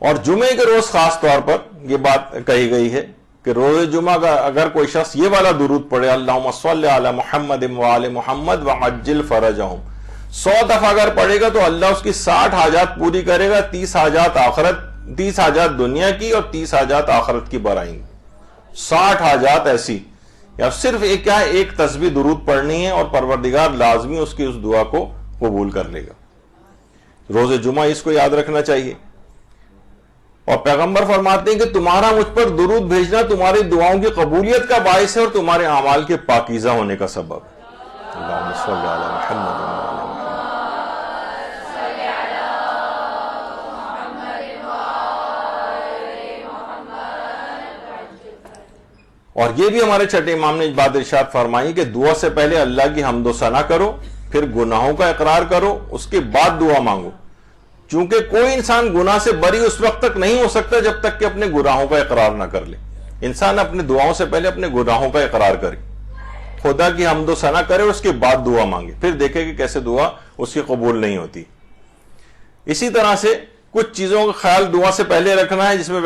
اور جمعے کے روز خاص طور پر یہ بات کہی گئی ہے کہ روز جمعہ کا اگر کوئی شخص یہ والا درود پڑھے، اللہم صلی علی محمد و آل محمد وعجل فرجہم، 100 دفعہ اگر پڑھے گا تو اللہ اس کی 60 حاجات پوری کرے گا، 30 حاجات دنیا کی اور 30 حاجات آخرت کی برائیں گی۔ 60 حاجات ایسی، یا صرف ایک تسبیح درود پڑھنی ہے اور پروردگار لازمی اس کی اس دعا کو قبول کر لے گا۔ روز جمعہ اس کو یاد رکھنا چاہیے۔ اور پیغمبر فرماتے ہیں کہ تمہارا مجھ پر درود بھیجنا تمہاری دعاؤں کی قبولیت کا باعث ہے اور تمہارے اعمال کے پاکیزہ ہونے کا سبب۔ اللہم صلی علی محمد و آل محمد۔ اور یہ بھی ہمارے چھٹے امام نے بات ارشاد فرمائی کہ دعا سے پہلے اللہ کی حمد و ثنا کرو، پھر گناہوں کا اقرار کرو، اس کے بعد دعا مانگو، چونکہ کوئی انسان گناہ سے بری اس وقت تک نہیں ہو سکتا جب تک کہ اپنے گناہوں کا اقرار نہ کر لے۔ انسان اپنے دعاؤں سے پہلے اپنے گناہوں کا اقرار کرے، خدا کی حمد و ثنا کرے اور اس کے بعد دعا مانگے، پھر دیکھے کہ کیسے دعا اس کی قبول نہیں ہوتی۔ اسی طرح سے کچھ چیزوں کا خیال دعا سے پہلے رکھنا ہے، جس میں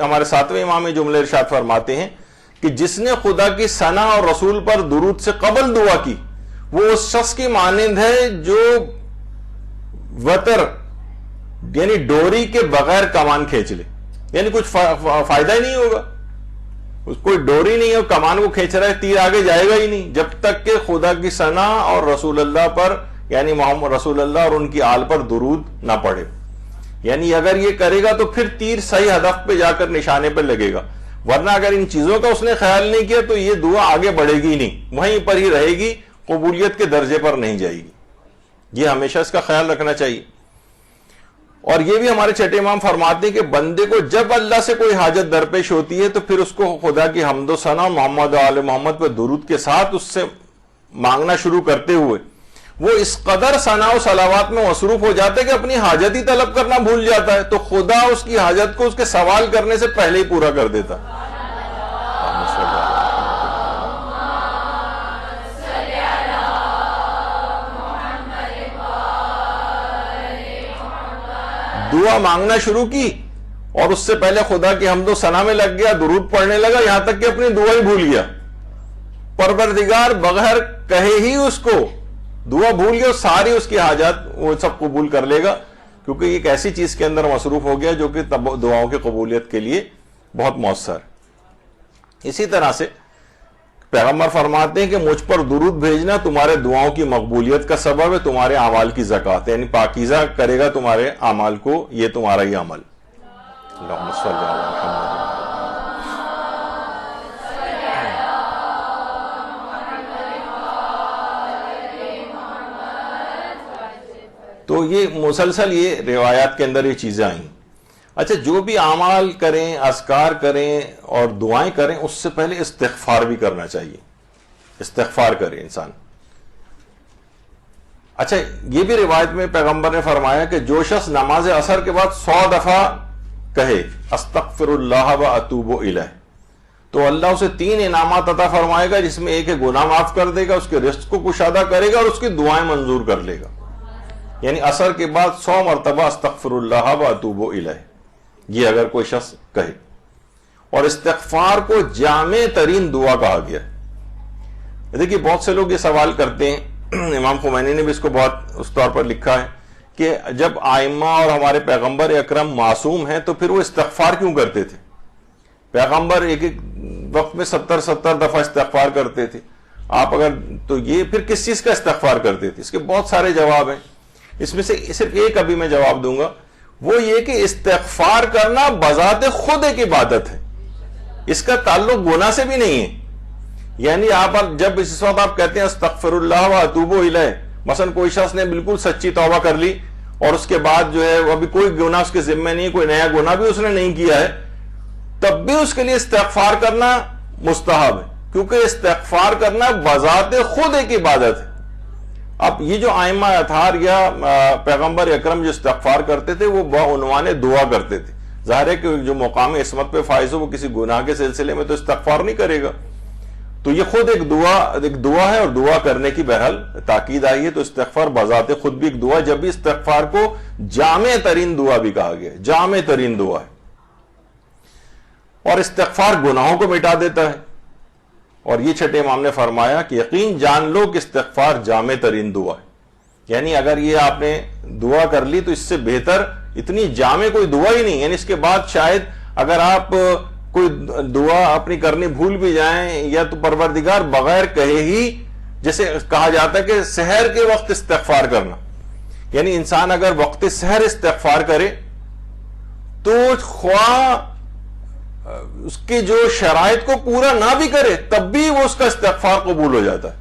ہمارے 7ویں امام جملے ارشاد فرماتے ہیں کہ جس نے خدا کی ثنا اور رسول پر درود سے قبل دعا کی وہ اس شخص کی مانند ہے جو وتر یعنی ڈوری کے بغیر کمان کھینچ لے، یعنی کچھ فائدہ ہی نہیں ہوگا، کوئی ڈوری نہیں ہے، کمان کو کھینچ رہا ہے، تیر آگے جائے گا ہی نہیں جب تک کہ خدا کی ثنا اور رسول اللہ پر یعنی محمد رسول اللہ اور ان کی آل پر درود نہ پڑے۔ یعنی اگر یہ کرے گا تو پھر تیر صحیح ہدف پہ جا کر نشانے پہ لگے گا، ورنہ اگر ان چیزوں کا اس نے خیال نہیں کیا تو یہ دعا آگے بڑھے گی نہیں، وہیں پر ہی رہے گی، قبولیت کے درجے پر نہیں جائے گی۔ یہ ہمیشہ اس کا خیال رکھنا چاہیے۔ اور یہ بھی ہمارے چھٹے امام فرماتے ہیں کہ بندے کو جب اللہ سے کوئی حاجت درپیش ہوتی ہے تو پھر اس کو خدا کی حمد و ثنا محمد و آل محمد پر درود کے ساتھ اس سے مانگنا شروع کرتے ہوئے وہ اس قدر ثنا و صلوات میں مصروف ہو جاتا ہے کہ اپنی حاجت ہی طلب کرنا بھول جاتا ہے، تو خدا اس کی حاجت کو اس کے سوال کرنے سے پہلے ہی پورا کر دیتا۔ دعا مانگنا شروع کی اور اس سے پہلے خدا کی حمد و ثنا میں لگ گیا، درود پڑھنے لگا، یہاں تک کہ اپنی دعا ہی بھول گیا۔ پروردگار بغیر کہے ہی اس کو دعا بھول گیا، ساری اس کی حاجات وہ سب قبول کر لے گا، کیونکہ یہ ایک ایسی چیز کے اندر مصروف ہو گیا جو کہ دعاؤں کی قبولیت کے لیے بہت مؤثر ہے۔ اسی طرح سے پیغمبر فرماتے ہیں کہ مجھ پر درود بھیجنا تمہارے دعاؤں کی مقبولیت کا سبب ہے، تمہارے اعمال کی زکوٰۃ، یعنی پاکیزہ کرے گا تمہارے اعمال کو، یہ تمہارا ہی عمل۔ اللہم صلی علی محمد۔ تو یہ مسلسل یہ روایات کے اندر یہ چیزیں آئیں۔ اچھا، جو بھی اعمال کریں، اذکار کریں اور دعائیں کریں، اس سے پہلے استغفار بھی کرنا چاہیے، استغفار کرے انسان۔ اچھا، یہ بھی روایت میں پیغمبر نے فرمایا کہ جو شخص نماز عصر کے بعد 100 دفعہ کہے استغفر اللہ و اتوب الیہ، تو اللہ اسے 3 انعامات عطا فرمائے گا، جس میں ایک ہے گناہ معاف کر دے گا، اس کے رزق کو کشادہ کرے گا اور اس کی دعائیں منظور کر لے گا۔ یعنی عصر کے بعد 100 مرتبہ استغفر اللہ و اتوب الیہ، یہ اگر کوئی شخص کہے۔ اور استغفار کو جامع ترین دعا کہا گیا ہے۔ دیکھیے بہت سے لوگ یہ سوال کرتے ہیں، امام خمینی نے بھی اس کو بہت اس طور پر لکھا ہے کہ جب آئمہ اور ہمارے پیغمبر اکرم معصوم ہیں تو پھر وہ استغفار کیوں کرتے تھے؟ پیغمبر ایک ایک وقت میں 70 دفعہ استغفار کرتے تھے، آپ اگر تو یہ پھر کس چیز کا استغفار کرتے تھے؟ اس کے بہت سارے جواب ہیں، اس میں سے صرف ایک ابھی میں جواب دوں گا، وہ یہ کہ استغفار کرنا بذات خود ایک عبادت ہے، اس کا تعلق گناہ سے بھی نہیں ہے. یعنی آپ جب اس وقت آپ کہتے ہیں استغفر اللہ و اتوب الیہ، مثلا کوئی شخص نے بالکل سچی توبہ کر لی اور اس کے بعد جو ہے وہ ابھی کوئی گناہ اس کے ذمہ نہیں، کوئی نیا گناہ بھی اس نے نہیں کیا ہے، تب بھی اس کے لیے استغفار کرنا مستحب ہے، کیونکہ استغفار کرنا بذات خود ایک عبادت ہے. اب یہ جو ائمہ اطہار یا پیغمبر اکرم جو استغفار کرتے تھے وہ بعنوان دعا کرتے تھے. ظاہر ہے کہ جو مقام عصمت پہ فائز ہو وہ کسی گناہ کے سلسلے میں تو استغفار نہیں کرے گا، تو یہ خود ایک دعا ہے، اور دعا کرنے کی بہرحال تاکید آئی ہے. تو استغفار بذات خود بھی ایک دعا، جب بھی استغفار کو جامع ترین دعا بھی کہا گیا، جامع ترین دعا ہے. اور استغفار گناہوں کو مٹا دیتا ہے، اور یہ چھٹے امام نے فرمایا کہ یقین جان لو کہ استغفار جامع ترین دعا ہے. یعنی اگر یہ آپ نے دعا کر لی تو اس سے بہتر اتنی جامع کوئی دعا ہی نہیں. یعنی اس کے بعد شاید اگر آپ کوئی دعا اپنی کرنی بھول بھی جائیں یا تو پروردگار بغیر کہے ہی، جیسے کہا جاتا ہے کہ سحر کے وقت استغفار کرنا، یعنی انسان اگر وقت سحر استغفار کرے تو خواہ اس کی جو شرائط کو پورا نہ بھی کرے تب بھی وہ اس کا استغفار قبول ہو جاتا ہے.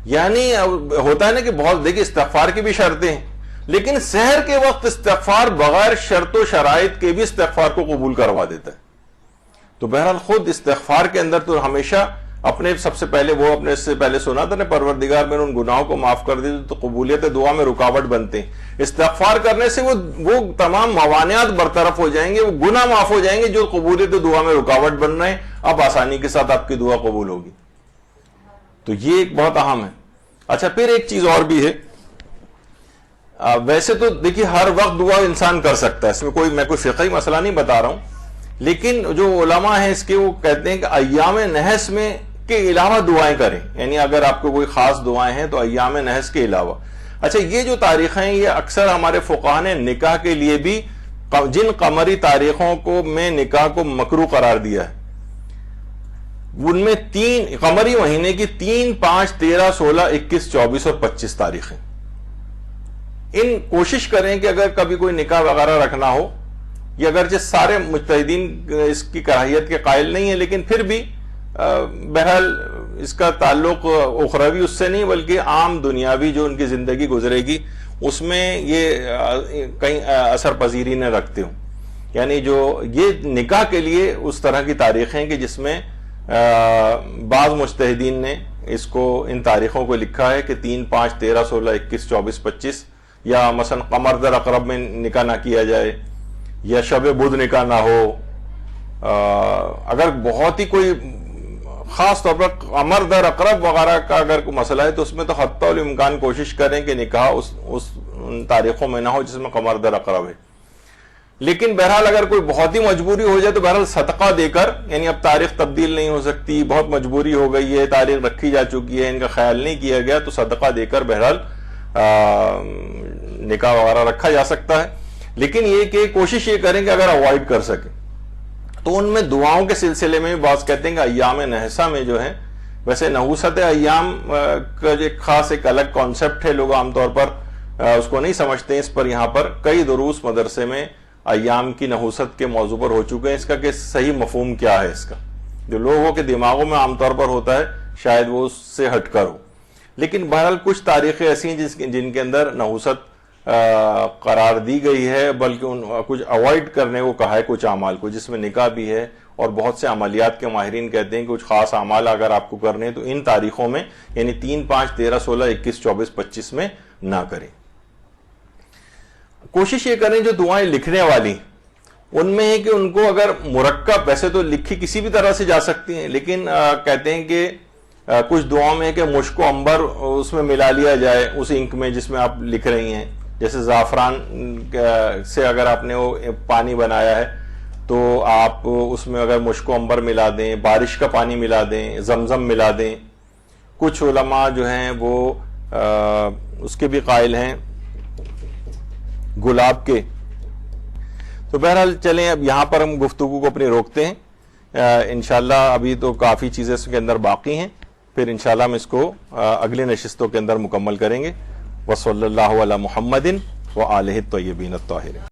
یعنی ہوتا ہے نا کہ بہت دیکھیں استغفار کی بھی شرطیں ہیں، لیکن سحر کے وقت استغفار بغیر شرط و شرائط کے بھی استغفار کو قبول کروا دیتا ہے. تو بہرحال خود استغفار کے اندر تو ہمیشہ اپنے سب سے پہلے وہ اپنے سے پہلے سنا تھا نا، پروردگار میں ان گناہوں کو معاف کر دی تو قبولیت دعا میں رکاوٹ بنتے ہیں. استغفار کرنے سے وہ تمام موانعات برطرف ہو جائیں گے، وہ گناہ معاف ہو جائیں گے جو قبولیت دعا میں رکاوٹ بن رہے ہیں. اب آسانی کے ساتھ آپ کی دعا قبول ہوگی. تو یہ ایک بہت اہم ہے. اچھا پھر ایک چیز اور بھی ہے، ویسے تو دیکھیے ہر وقت دعا انسان کر سکتا ہے، اس میں میں کوئی فقہی مسئلہ نہیں بتا رہا ہوں، لیکن جو علماء ہیں اس کے وہ کہتے ہیں کہ ایام نحس میں کے علاوہ دعائیں کریں. یعنی اگر آپ کو کوئی خاص دعائیں ہیں تو ایام نحس کے علاوہ. اچھا یہ جو تاریخیں ہیں یہ اکثر ہمارے فقہاء نے نکاح کے لیے بھی جن قمری تاریخوں کو میں نکاح کو مکروہ قرار دیا ہے ان میں قمری مہینے کی 3، 5، 13، 16، 21، 24 اور 25 تاریخیں. ان کوشش کریں کہ اگر کبھی کوئی نکاح وغیرہ رکھنا ہو، یہ اگرچہ سارے مجتہدین اس کی کراہیت کے قائل نہیں ہیں، لیکن پھر بھی بہرحال اس کا تعلق اخروی اس سے نہیں بلکہ عام دنیاوی جو ان کی زندگی گزرے گی اس میں یہ کہیں اثر پذیری نہ رکھتے ہوں. یعنی جو یہ نکاح کے لیے اس طرح کی تاریخیں کہ جس میں بعض مجتہدین نے اس کو ان تاریخوں کو لکھا ہے کہ 3، 5، 13، 16، 21، 24، 25، یا مثلا قمر در اقرب میں نکاح نہ کیا جائے یا شب بدھ نکاح نہ ہو. اگر بہت ہی کوئی خاص طور پر قمر در اقرب وغیرہ کا اگر کوئی مسئلہ ہے تو اس میں تو حتی الامکان کوشش کریں کہ نکاح اس تاریخوں میں نہ ہو جس میں قمر در اقرب ہے. لیکن بہرحال اگر کوئی بہت ہی مجبوری ہو جائے تو بہرحال صدقہ دے کر، یعنی اب تاریخ تبدیل نہیں ہو سکتی، بہت مجبوری ہو گئی ہے، تاریخ رکھی جا چکی ہے، ان کا خیال نہیں کیا گیا، تو صدقہ دے کر بہرحال نکاح وغیرہ رکھا جا سکتا ہے. لیکن یہ کہ کوشش یہ کریں کہ اگر اوائڈ کر سکیں تو ان میں دعاؤں کے سلسلے میں بعض کہتے ہیں کہ ایام نحسہ میں جو ہے، ویسے نحوست ایام کا ایک خاص ایک الگ کانسیپٹ ہے، لوگ عام طور پر اس کو نہیں سمجھتے ہیں. اس پر یہاں پر کئی دروس مدرسے میں ایام کی نحوست کے موضوع پر ہو چکے ہیں. اس کا کہ صحیح مفہوم کیا ہے، اس کا جو لوگوں کے دماغوں میں عام طور پر ہوتا ہے شاید وہ اس سے ہٹ کر ہو. لیکن بہرحال کچھ تاریخیں ایسی ہیں جن کے اندر نحوست قرار دی گئی ہے، بلکہ کچھ اوائڈ کرنے کو کہا ہے کچھ اعمال کو، جس میں نکاح بھی ہے. اور بہت سے عملیات کے ماہرین کہتے ہیں کہ کچھ خاص اعمال اگر آپ کو کرنے ہیں تو ان تاریخوں میں، یعنی 3، 5، 13، 16، 21، 24، 25 میں نہ کریں. کوشش یہ کریں جو دعائیں لکھنے والی ان میں ہے کہ ان کو اگر مرکب، ویسے تو لکھی کسی بھی طرح سے جا سکتی ہیں، لیکن کہتے ہیں کہ کچھ دعاؤں میں ہے کہ مشک و عنبر اس میں ملا لیا جائے اس انک میں جس میں آپ لکھ رہی ہیں. جیسے زعفران سے اگر آپ نے وہ پانی بنایا ہے تو آپ اس میں اگر مشک و عنبر ملا دیں، بارش کا پانی ملا دیں، زمزم ملا دیں. کچھ علماء جو ہیں وہ اس کے بھی قائل ہیں گلاب کے. تو بہرحال چلیں اب یہاں پر ہم گفتگو کو اپنی روکتے ہیں. انشاءاللہ ابھی تو کافی چیزیں اس کے اندر باقی ہیں. پھر انشاءاللہ ہم اس کو اگلی نشستوں کے اندر مکمل کریں گے. وصلی اللہ علی محمد وآلہ الطیبین الطاہرین.